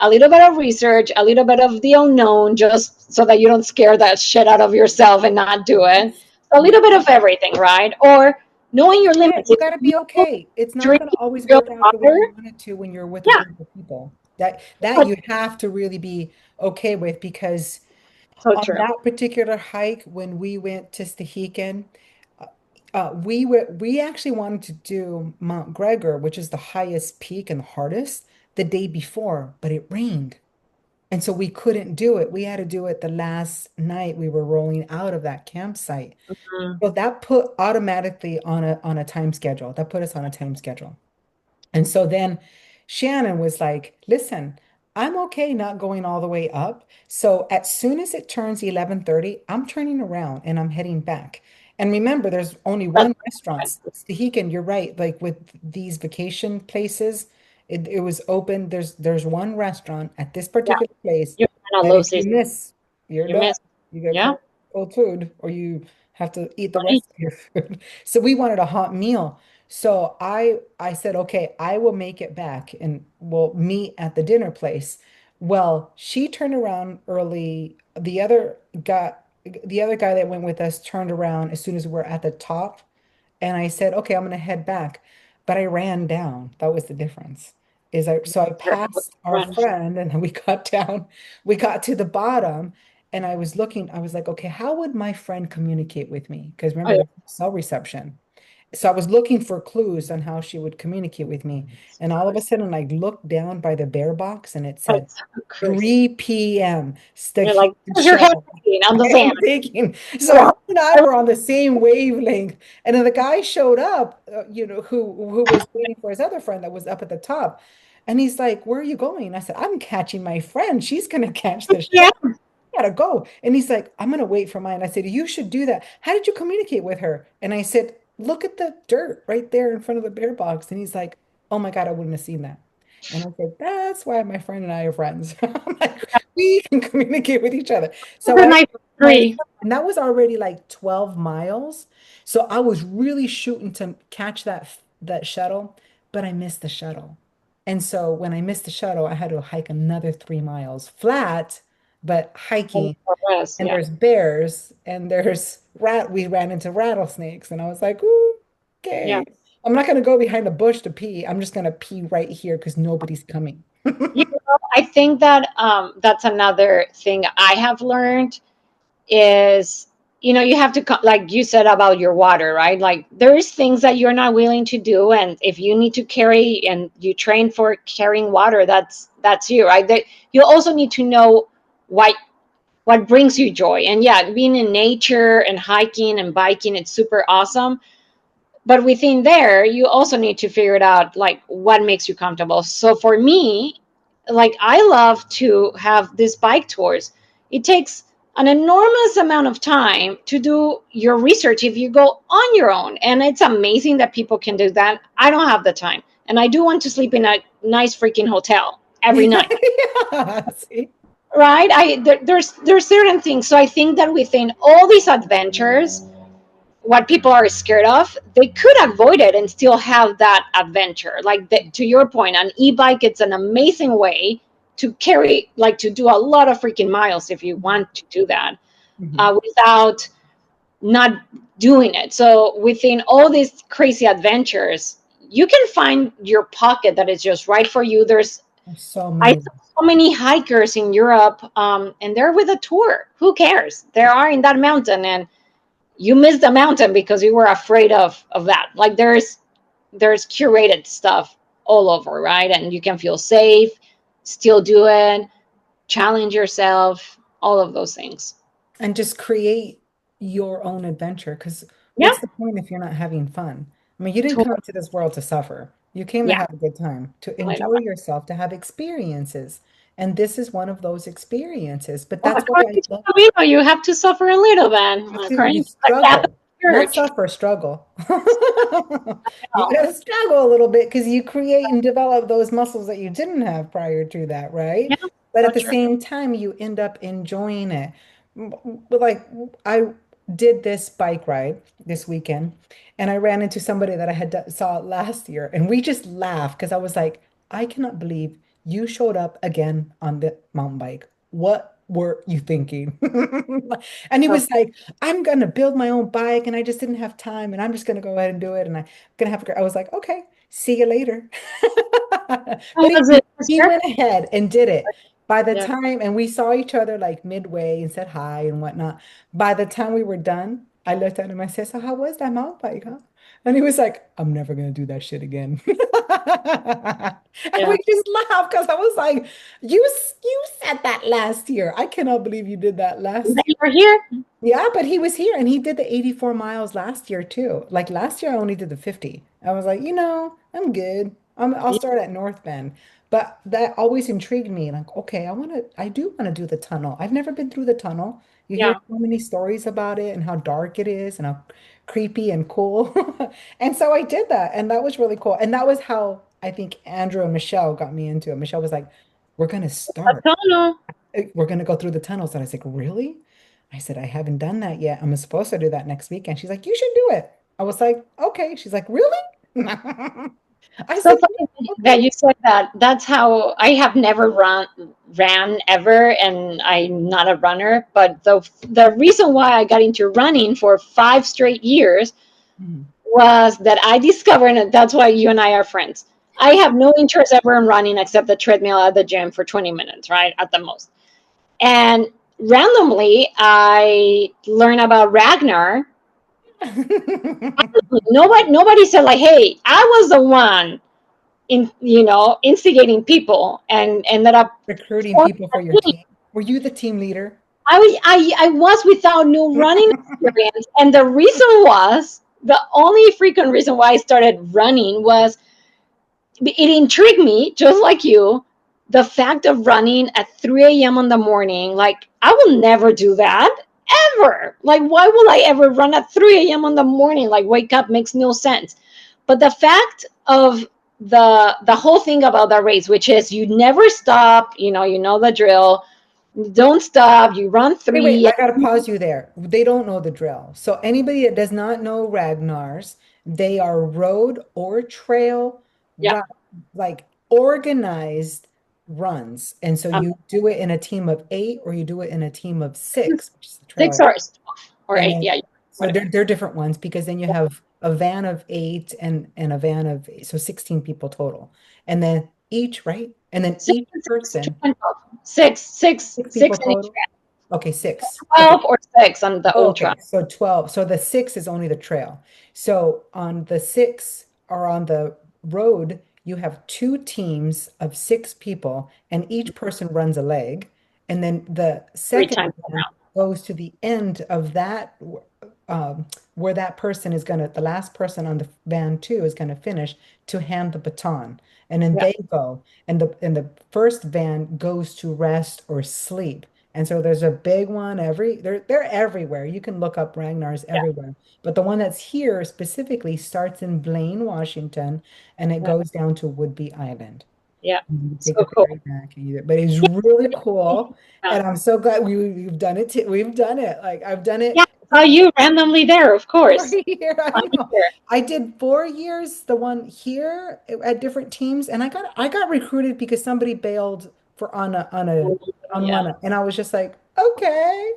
a little bit of research, a little bit of the unknown, just so that you don't scare that shit out of yourself and not do it. Yes. A Yes. little bit of everything, right? Or knowing your Yeah, limits. you If got to you be okay. It's not drink going to always distilled work out the way water, you want it to when you're with a yeah, group of people. That but you have to really be okay with because so on true. that particular hike when we went to Stehekin, uh, we actually wanted to do Mount Gregor, which is the highest peak and the hardest, the day before, but it rained. And so we couldn't do it. We had to do it the last night we were rolling out of that campsite. Mm, So that put automatically on a time schedule. That put us on a time schedule. And so then Shannon was like, listen, I'm okay not going all the way up. So as soon as it turns 11:30, I'm turning around and I'm heading back. And remember, there's only that's one restaurant. fine. Stehekin, you're right. Like with these vacation places, it was open. There's one restaurant at this Yeah, particular place you're kind of that low if you season. miss, you're You done. miss. You get Yeah, cold food or you have to eat the funny. rest of your food. So we wanted a hot meal. So I said, okay, I will make it back and we'll meet at the dinner place. Well, she turned around early. The other guy that went with us turned around as soon as we were at the top. And I said, okay, I'm gonna head back. But I ran down. That was the difference. So I passed our friend and then we got down, we got to the bottom and I was looking, I was like, okay, how would my friend communicate with me? Because Oh, remember, yeah. there's no cell reception. So I was looking for clues on how she would communicate with me. And all of a sudden, I looked down by the bear box and it said That's crazy. 3 p.m. You're Stick like, where's your head shuttle. on the I sand? am thinking. So Yeah. her and I were on the same wavelength. And then the guy showed up, who was waiting for his other friend that was up at the top. And he's like, where are you going? I said, I'm catching my friend. She's going to catch the Yeah. shuttle. Gotta go. And he's like, I'm gonna wait for mine. I said, you should do that. How did you communicate with her? And I said, look at the dirt right there in front of the bear box. And he's like, oh my God, I wouldn't have seen that. And I said, that's why my friend and I are friends. I'm like, we can communicate with each other. So The I, night my, three. and that was already like 12 miles. So I was really shooting to catch that shuttle, but I missed the shuttle. And so when I missed the shuttle, I had to hike another 3 miles flat, but And hiking. for us, And yeah. there's bears and there's we ran into rattlesnakes. And I was like, ooh, Yeah. okay. I'm not going to go behind a bush to pee. I'm just going to pee right here because nobody's coming. You know, I think that that's another thing I have learned is, you have to like you said about your water, right? Like there's things that you're not willing to do, and if you need to carry and you train for carrying water, that's you, right? That you also need to know what brings you joy. And yeah, being in nature and hiking and biking, it's super awesome, but within there you also need to figure it out, like what makes you comfortable. So for me, like I love to have these bike tours. It takes an enormous amount of time to do your research if you go on your own, and it's amazing that people can do that. I don't have the time, and I do want to sleep in a nice freaking hotel every night, Yeah, see? right? There's certain things. So I think that within all these adventures, what people are scared of, they could avoid it and still have that adventure. Like to your point, an e-bike, it's an amazing way to carry, like to do a lot of freaking miles if you Mhm. want to do that Mhm. without not doing it. So within all these crazy adventures, you can find your pocket that is just right for you. There's so I many. saw so many hikers in Europe, and they're with a tour. Who cares? They are in that mountain, and you missed the mountain because you were afraid of that. Like there's curated stuff all over, right? And you can feel safe, still do it, challenge yourself, all of those things. And just create your own adventure. Because Yeah, what's the point if you're not having fun? I mean, you didn't come totally. to this world to suffer. You came to Yeah, have a good time, to totally. enjoy yourself, to have experiences. And this is one of those experiences. But Well, that's why I according to love Camino, you have to suffer a little bit. you According to the Catholic struggle, not Church. suffer, struggle. You No. gotta struggle a little bit because you create and develop those muscles that you didn't have prior to that, right? Yeah, But so at the true. same time, you end up enjoying it. But like I did this bike ride this weekend, and I ran into somebody that I had saw last year, and we just laughed because I was like, I cannot believe you showed up again on the mountain bike. What were you thinking? And he So was like, I'm gonna build my own bike and I just didn't have time and I'm just gonna go ahead and do it and I'm gonna have a great. I was like, okay, see you later. how But was it this he year? went ahead and did it. By the Yeah. time, and we saw each other like midway and said hi and whatnot. By the time we were done, I looked at him. I said, "So how was that mountain bike, huh?" And he was like, "I'm never gonna do that shit again." And Yeah. we just laughed because I was like, "You said that last year. I cannot believe you did that And last then year." you're here. Yeah, but he was here and he did the 84 miles last year too. Like last year, I only did the 50. I was like, I'm good. I'll Yeah. start at North Bend. But that always intrigued me. Like, okay, I do want to do the tunnel. I've never been through the tunnel. You hear Yeah. so many stories about it and how dark it is and how creepy and cool. And so I did that. And that was really cool. And that was how I think Andrew and Michelle got me into it. Michelle was like, we're going to I start. don't know. We're going to go through the tunnels. And I was like, really? I said, I haven't done that yet. I'm supposed to do that next weekend. She's like, you should do it. I was like, okay. She's like, really? I So said, funny yeah, that okay. you said that. That's how I have never ran ever, and I'm not a runner. But the reason why I got into running for 5 straight years Mhm. was that I discovered, and that's why you and I are friends. I have no interest ever in running except the treadmill at the gym for 20 minutes, right, at the most. And randomly, I learned about Ragnar. Nobody said like, "Hey, I was the one instigating people and ended up Recruiting forming people for your a team." team. Were you the team leader? I was without no running experience, and the reason was the only frequent reason why I started running was it intrigued me, just like you. The fact of running at 3 a.m. in the morning, like I will never do that ever. Like, why will I ever run at 3 a.m. in the morning? Like, wake up makes no sense. But the fact of the whole thing about the race, which is you never stop, you know the drill. You don't stop. You run Wait, three. I gotta pause you there. They don't know the drill. So anybody that does not know Ragnar's, they are road or trail Yeah, run, like organized runs. And so Um, you do it in a team of 8 or you do it in a team of 6, which is the six trail. or 12 or And eight. then Yeah, so whatever. they're different ones because then you Yeah, have a van of 8 and a van of so 16 people total. And then each, right? And then six each and six, two person, and 12. Six, six, 6 people six in each total. Okay, 6. Okay. 12 or 6 on the Oh, ultra. okay. So 12. So the 6 is only the trail. So on the 6 or on the road, you have two teams of 6 people, and each person runs a leg. And then the Three second times one around. goes to the end of that, where that person is going to, the last person on the van two is going to finish to hand the baton. And then Yeah, they go, and the first van goes to rest or sleep. And so there's a big one they're everywhere. You can look up Ragnar's yeah, everywhere. But the one that's here specifically starts in Blaine, Washington, and it yeah, goes down to Woodby Island. yeah. And you take So the cool. ferry back and but it's really cool. Yeah, And I'm so glad we've done it. We've done it. Like I've done it. yeah. Saw you randomly there, of For course. a year, I Saw you know. there. I did 4 years, the one here at different teams, and I got recruited because somebody bailed for on Yeah, one, and I was just like, okay,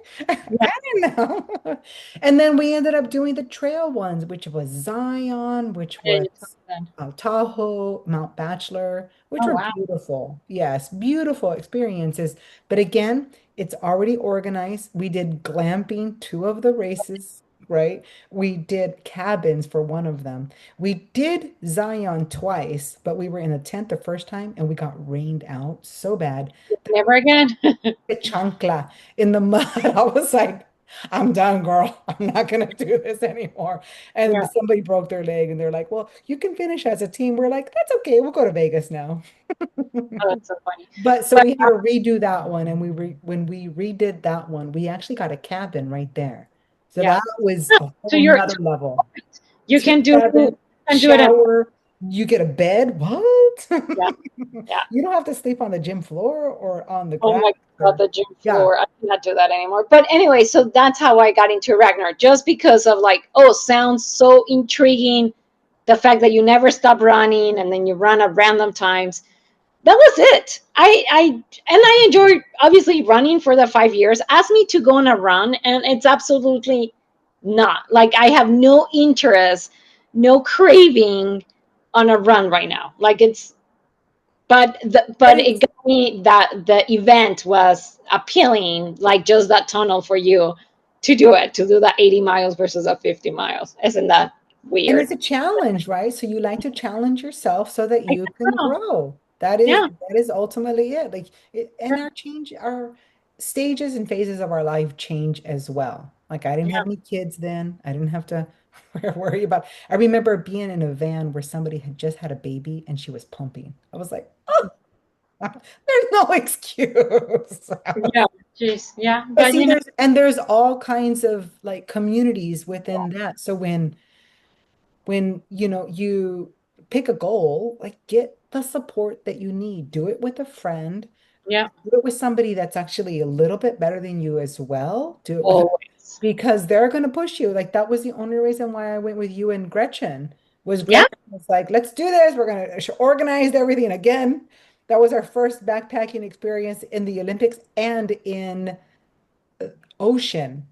yeah, I didn't know. And then we ended up doing the trail ones, which was Zion, which yeah. You told was me that. Tahoe, Mount Bachelor, which Oh were wow. beautiful. Yes, beautiful experiences. But again, it's already organized. We did glamping 2 of the races, right? We did cabins for one of them. We did Zion twice, but we were in a tent the first time and we got rained out so bad. Never again. The chancla in the mud. I was like, I'm done, girl. I'm not gonna do this anymore. Yeah. And somebody broke their leg and they're like, well, you can finish as a team. We're like, that's okay. We'll go to Vegas now. Oh, that's so funny. But so But we had to redo that one, and when we redid that one, we actually got a cabin right there. So yeah. that was No, a so whole you're nother level. you Two can do cabin, it in shower, you get a bed. What? yeah, yeah. You don't have to sleep on the gym floor or on the Oh grass my God, or the gym yeah. floor. I cannot do that anymore. But anyway, so that's how I got into Ragnar, just because of like, oh, sounds so intriguing. The fact that you never stop running and then you run at random times. That was it. And I enjoyed obviously running for the 5 years. Ask me to go on a run, and it's absolutely not. Like I have no interest, no craving on a run right now. Like it's But but it it's got me that the event was appealing, like just that tunnel for you to do it, to do that 80 miles versus a 50 miles. Isn't that And weird? it's a challenge, right? So you like to challenge yourself so that I you can know. grow. Yeah, That is ultimately it. And our stages and phases of our life change as well. Like I didn't yeah, have any kids then. I didn't have to worry about. I remember being in a van where somebody had just had a baby and she was pumping. I was like, oh, there's no excuse. yeah. Jeez, yeah, But but see, you know, there's all kinds of like communities within that. So when you pick a goal, like get the support that you need. Do it with a friend. yeah, Do it with somebody that's actually a little bit better than you as well. Do it with always. because they're going to push you. Like that was the only reason why I went with you and Gretchen. Was Yeah, Gretchen was like, let's do this. We're going to organize everything again. That was our first backpacking experience in the Olympics and in ocean,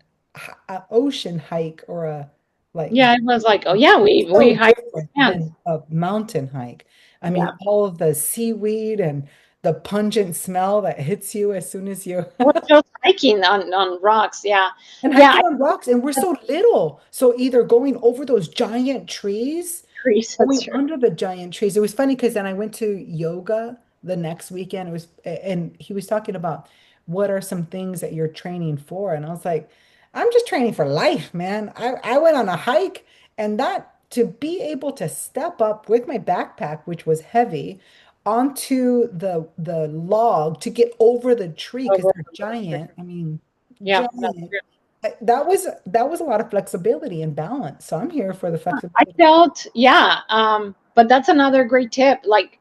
ocean hike or a like yeah. It was like, oh yeah, we so hiked different hands. than a mountain hike. I mean, Yeah, all of the seaweed and the pungent smell that hits you as soon as you we're just hiking on rocks. Yeah, and yeah. hiking on rocks, and we're I so little. So either going over those giant trees, Greece, that's going true. under the giant trees. It was funny because then I went to yoga the next weekend. It was, and he was talking about what are some things that you're training for, and I was like, I'm just training for life, man. I went on a hike, and that to be able to step up with my backpack, which was heavy, onto the log to get over the tree because Over. they're giant. I mean, Yeah, that's giant. true. That was a lot of flexibility and balance. So I'm here for the I flexibility. felt, yeah. But that's another great tip. Like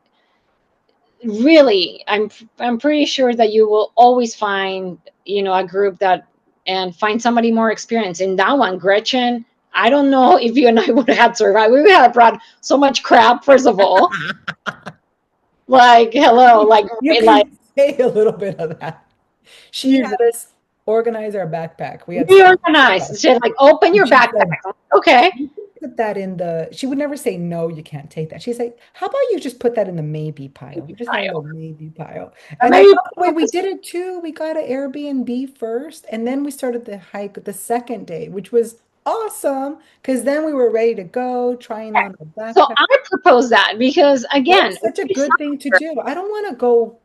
really, I'm pretty sure that you will always find, a group that and find somebody more experienced. In that one, Gretchen, I don't know if you and I would have survived. We would have brought so much crap, first of all. Like, hello, like, You like, can say a little bit of that. She you had us organize our backpack. We had reorganize. She like, open and your she backpack. said, Okay. you can put that in the, she would never say, no, you can't take that. She's like, how about you just put that in the maybe pile? We just had a little maybe pile. Or And I maybe love the way we did it too. We got an Airbnb first, and then we started the hike the second day, which was awesome because then we were ready to go, trying on the so. backpack. I propose that because That again, was such a we good thing to do. I don't want to go.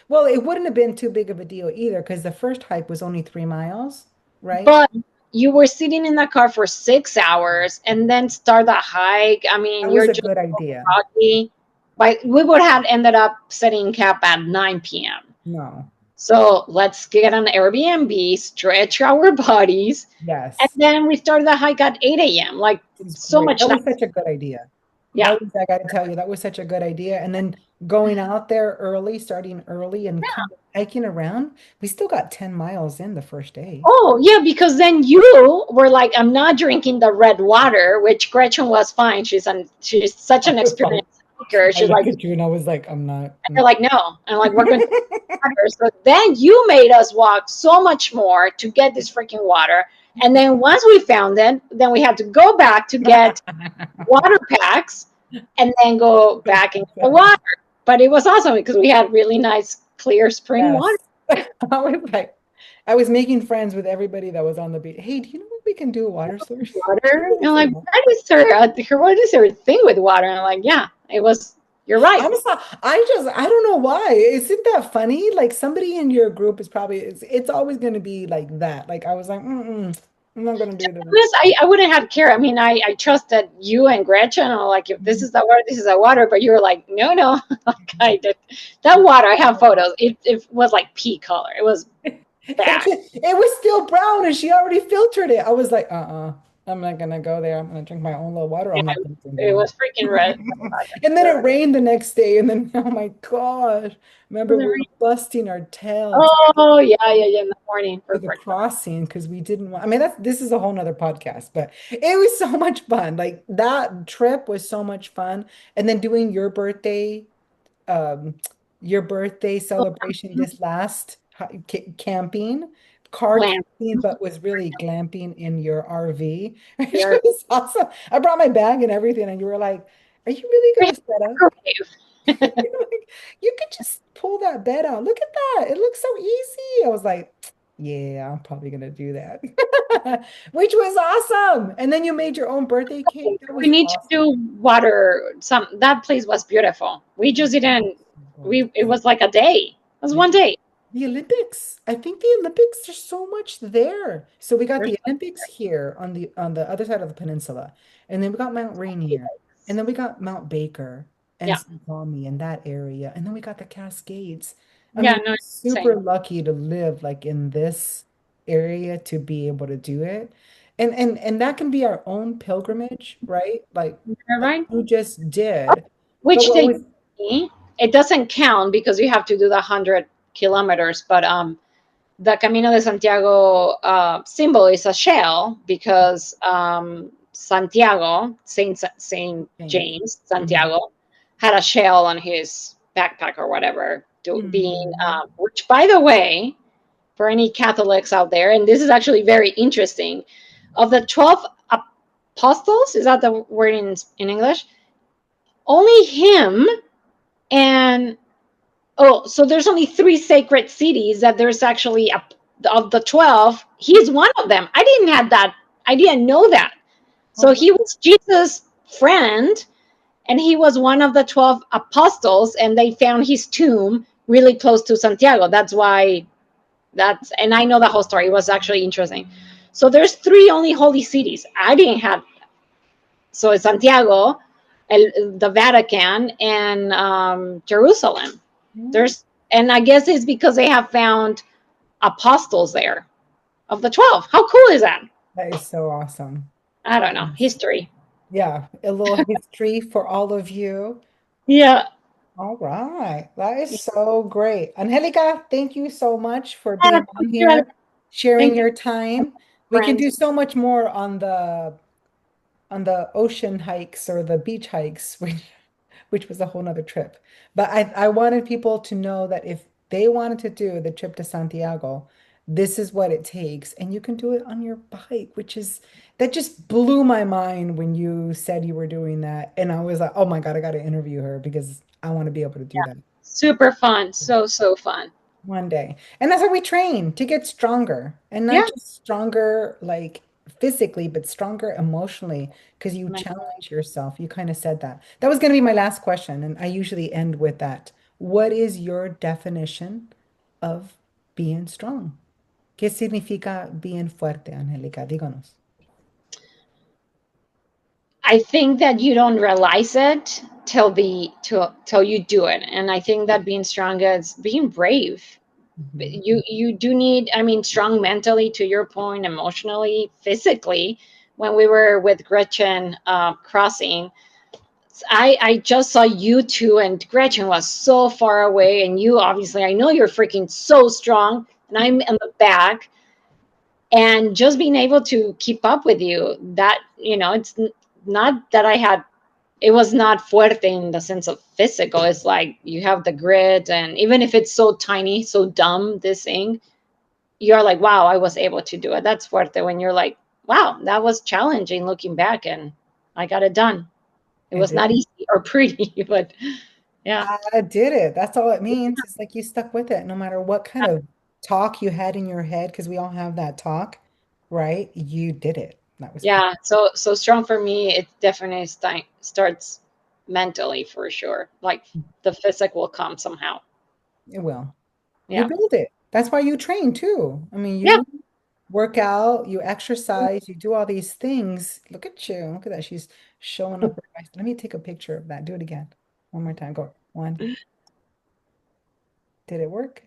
Well, it wouldn't have been too big of a deal either because the first hike was only 3 miles, right? but you were sitting in the car for 6 hours and then start the hike. I mean, That was you're a just good so idea. groggy. But we would have ended up setting camp at 9 p.m. No. So let's get an Airbnb, stretch our bodies, and Yes. then we started the hike at 8 a.m. Like It was so great. much That nice. was such a good idea. Yeah. I got to tell you, that was such a good idea. And then going out there early, starting early and kind of hiking around, we still got 10 miles in the first day. Oh, yeah, because then you were like, I'm not drinking the red water, which Gretchen was fine. She's such I an was like, experienced hiker. I She's like, looked at you and I was like, I'm not. they're like, no. And like, we're going to water. So then you made us walk so much more to get this freaking water. And then once we found it, then we had to go back to get water packs and then go back and get the water. But it was awesome because we had really nice, clear spring water. Yes. I was like, I was making friends with everybody that was on the beach. Hey, do you know what we can do a water source? Water. And like, what is her thing with water? And I'm like, yeah, it was, you're right. I'm sorry. I don't know why. Isn't that funny? Like somebody in your group is probably, it's always going to be like that. Like I was like, I'm not going to do that. Honest, I wouldn't have cared. I mean, I trusted you and Gretchen. I'm like, if this is the water, this is the water. But you were like, no, no. Like I did. That water, I have photos. It was like pea color. It was bad. It was still brown and she already filtered it. I was like, I'm not gonna go there. I'm gonna drink my own little water. Yeah, I'm not gonna drink it water. was freaking red. And then it rained the next day, and then oh my gosh, remember we were busting our tail to Oh yeah, yeah, yeah. In the morning for the breakfast. crossing because we didn't want. I mean, this is a whole nother podcast, but it was so much fun. Like that trip was so much fun, and then doing um, your birthday celebration this last camping, car Glam. camping, but was really glamping in your RV, which Yeah. was awesome. I brought my bag and everything, and you were like, "Are you really We going had to set up?" microwave. You're like, you could just pull that bed out. Look at that. It looks so easy. I was like, yeah, I'm probably gonna do that. Which was awesome. And then you made your own birthday cake. That We was need to awesome. do water. Some that place was beautiful. We just didn't. We it Gorgeous. was like a day. It was Yeah. one day. The Olympics. I think the Olympics, there's so much there. So we got There's the Olympics here on the other side of the peninsula. And then we got Mount Rainier. And then we got Mount Baker and yeah, Snoqualmie in that area. And then we got the Cascades. I yeah, mean, no, super same. lucky to live like in this area to be able to do it. And that can be our own pilgrimage, right? Like Right? you just did. But Which what they was it doesn't count because you have to do the 100 kilometers. But the Camino de Santiago symbol is a shell because Santiago, Saint changed? James Mhm. Santiago, had a shell on his backpack or whatever, being Mhm. which, by the way, for any Catholics out there, and this is actually very interesting, of the 12 apostles, is that the word in English? Only him and oh, so there's only three sacred cities that there's actually of the 12. He's one of them. I didn't know that. Oh, So wow. he was Jesus' friend, and he was one of the 12 apostles, and they found his tomb really close to Santiago. That's why and I know the whole story. It was actually interesting. So there's three only holy cities. I didn't have, so it's Santiago, the Vatican, and Jerusalem. Mm, There's, and I guess it's because they have found apostles there of the 12. How cool is that? that is so awesome. I don't know. Yes. History. Yeah, a little history for all of you. Yeah. All right. That is so great. Angelica, thank you so much for Yeah, being on here, sharing thank you, your time. We can friends. do so much more on the ocean hikes or the beach hikes. which was a whole nother trip. But I wanted people to know that if they wanted to do the trip to Santiago, this is what it takes. And you can do it on your bike, which is that just blew my mind when you said you were doing that. And I was like, oh my God, I got to interview her because I want to be able to do that Super fun. So, so fun. one day. And that's how we train to get stronger and not Yeah. just stronger like physically, but stronger emotionally because you Oh my challenge yourself. You kind of said that. That was going to be my last question. And I usually end with that. What is your definition of being strong? ¿Qué significa bien fuerte, Angélica? Díganos. I think that you don't realize it till you do it. And I think that being strong is being brave. Mhm. You do need, I mean, strong mentally, to your point, emotionally, physically. When we were with Gretchen crossing, I just saw you two, and Gretchen was so far away, and you obviously, I know you're freaking so strong, and I'm in the back, and just being able to keep up with you, that, it's not that I had, it was not fuerte in the sense of physical. It's like you have the grit, and even if it's so tiny, so dumb, this thing, you're like, wow, I was able to do it. That's fuerte when you're like, wow, that was challenging looking back, and I got it done. It I was did. not easy or pretty, but yeah. I did it. That's all it means. It's like you stuck with it no matter what kind of talk you had in your head, because we all have that talk, right? You did it. That was Yeah, so strong for me, it definitely starts mentally for sure. Like the physical will come somehow. it will. You Yeah. build it. That's why you train too. I mean, Yeah. you work out, you exercise, you do all these things. Look at you. Look at that. She's showing up her bicep. Let me take a picture of that. Do it again. One more time. Go. One. Did it work?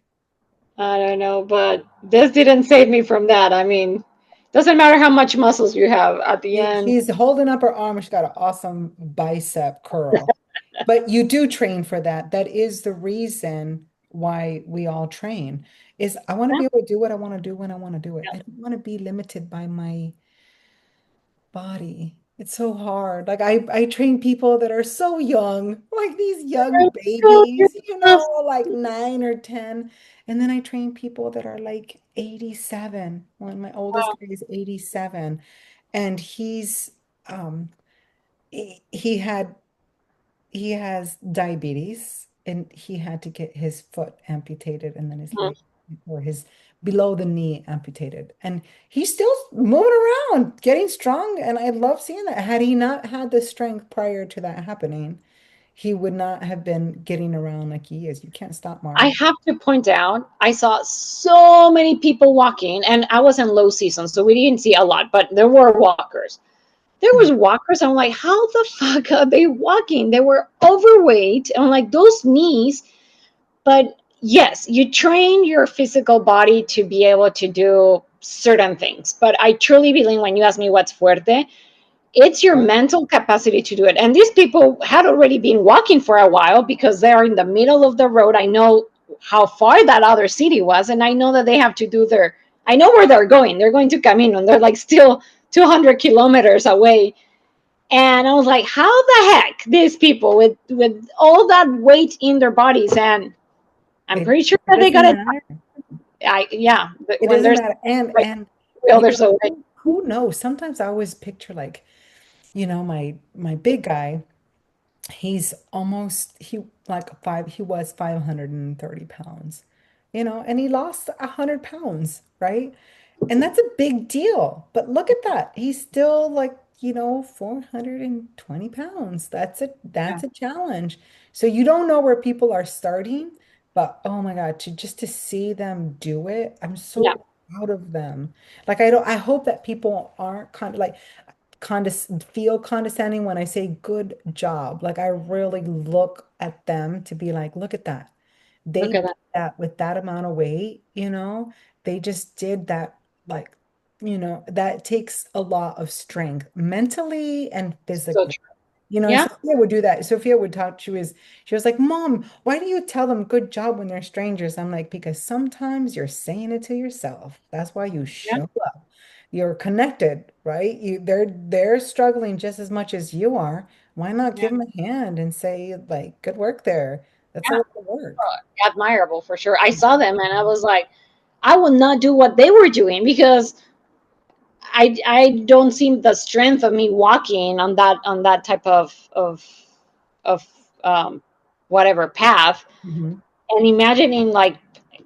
I don't know, but this didn't save me from that. I mean, doesn't matter how much muscles you have at the end. She's holding up her arm. She's got an awesome bicep curl. But you do train for that. That is the reason why we all train, is I want to Yeah. be able to do what I want to do when I want to do it. I don't want to be limited by my body. It's so hard. Like I train people that are so young, like these young babies, like 9 or 10. And then I train people that are like 87. One, my oldest Wow. guy is 87. And um he had he has diabetes and he had to get his foot amputated and then his Mhm. leg or his below the knee amputated. And he's still moving around, getting strong. And I love seeing that. Had he not had the strength prior to that happening, he would not have been getting around like he is. You can't stop I Mario. have to point out, I saw so many people walking, and I was in low season, so we didn't see a lot, but there were walkers. There was Mhm. walkers. I'm like, how the fuck are they walking? They were overweight. I'm like, those knees. But yes, you train your physical body to be able to do certain things. But I truly believe, when you ask me what's fuerte, it's your mental capacity to do it. And these people had already been walking for a while because they are in the middle of the road. I know how far that other city was, and I know that they have to do their, I know where they're going. They're going to Camino, and they're like still 200 kilometers away. And I was like, how the heck these people with all that weight in their bodies, and I'm It, pretty sure it that they got doesn't it. matter. Yeah, but It when doesn't there's matter. like And real, there's a way. who knows? Sometimes I always picture like, my big guy. He like he was 530 pounds, and he lost 100 pounds, right? And that's a big deal. But look at that. He's still like, 420 pounds. Yeah, That's a challenge. So you don't know where people are starting, but oh my God, to see them do it, I'm yeah, so proud of them. Like I hope that people aren't kind of like feel condescending when I say good job. Like I really look at them to be like, look at that. They look at did that. that with that amount of weight, they just did that like, that takes a lot of strength mentally and So physically. true. And Yeah, Sophia would do that. Sophia would talk, she was like, Mom, why do you tell them good job when they're strangers? I'm like, because sometimes you're saying it to yourself. That's why you yeah, show up. You're connected, right? They're struggling just as much as you are. why not Yeah. give them a hand and say, like, good work there? That's a Yeah. lot of work. Admirable for sure. I saw them and I was like, I would not do what they were doing because I don't see the strength of me walking on that type of um, whatever path, Mhm, and imagining like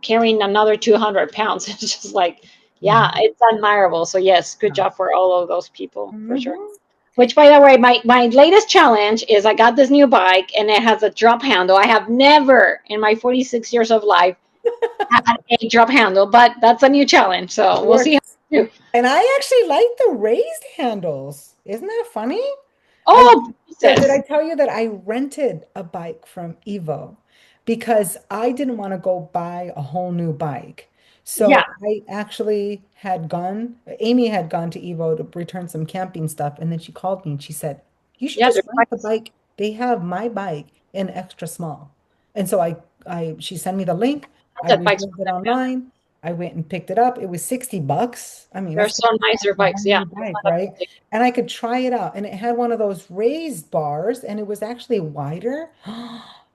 carrying another 200 pounds. It's just like, yeah, mhm, it's admirable. So yes, good yeah. job for all of those people for sure. Mhm. Which, by the way, my latest challenge is I got this new bike and it has a drop handle. I have never in my 46 years of life had a drop handle, but that's a new challenge. It So we'll see how works. I do. And I actually like the raised handles. Isn't that funny? I Oh, so did I Jesus. tell you that I rented a bike from Evo because I didn't want to go buy a whole new bike. Yeah, So I actually Amy had gone to Evo to return some camping stuff, and then she called me and she said, "You should yeah, just they're rent quite the bike. They have my bike in extra small." And so she sent me the link. I that bikes. reserved it online. I went and picked it up. It was $60. I mean, They're that's so nice, their a whole bikes. Yeah. new bike, right? And I could try it out. And it had one of those raised bars, and it was actually wider.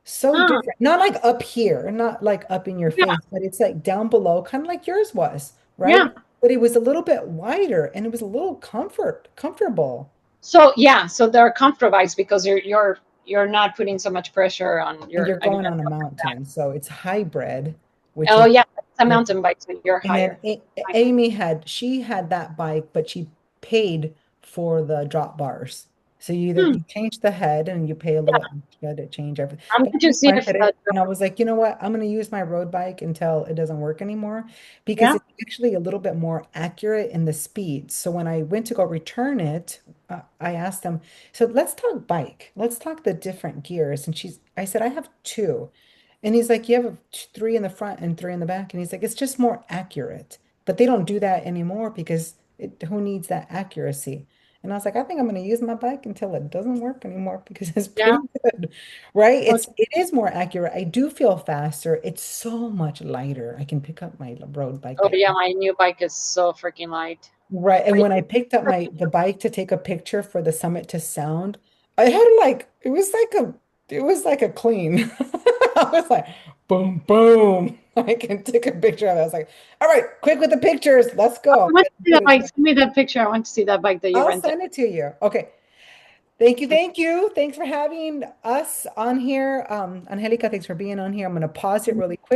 So Huh. different. Not like up here, not like up in your Yeah, face, but it's like down below, kind of like yours was, yeah. right? But it was a little bit wider and it was a little comfortable. So yeah, so they're comfortable bikes because you're not putting so much pressure on And your you're on your going on a back. mountain. So it's hybrid, which Oh is yeah, it's a different. mountain bike, so you're And then higher. Amy she had that bike, but she paid for the drop bars. So Hmm. you change the head and you pay a little extra to change everything. I'm But going I to just see if rented it and I was like, you know what? I'm going to use my road bike until it doesn't work anymore because yeah. it's actually a little bit more accurate in the speed. So when I went to go return it, I asked them, so let's talk bike. Let's talk the different gears. And I said, I have two. And he's like, you have three in the front and three in the back. And he's like, it's just more accurate. But they don't do that anymore because who needs that accuracy? And I was like, I think I'm going to use my bike until it doesn't work anymore because it's Yeah. pretty good, right? Oh, It is more accurate. I do feel faster. It's so much lighter. I can pick up my road bike oh like yeah, my new bike is so freaking light. right. And when I picked up the bike to take a picture for the Summit to Sound, I had like it was like a clean. I was like, boom, boom. I can take a picture of it. I was like, all right, quick with the pictures. Let's I go. want to see that bike. Send me that picture. I want to see that bike that you I'll rented. send it to you. Okay. Thank you. Thank you. Thanks for having us on here. Angelica, thanks for being on here. I'm going to pause it really quick.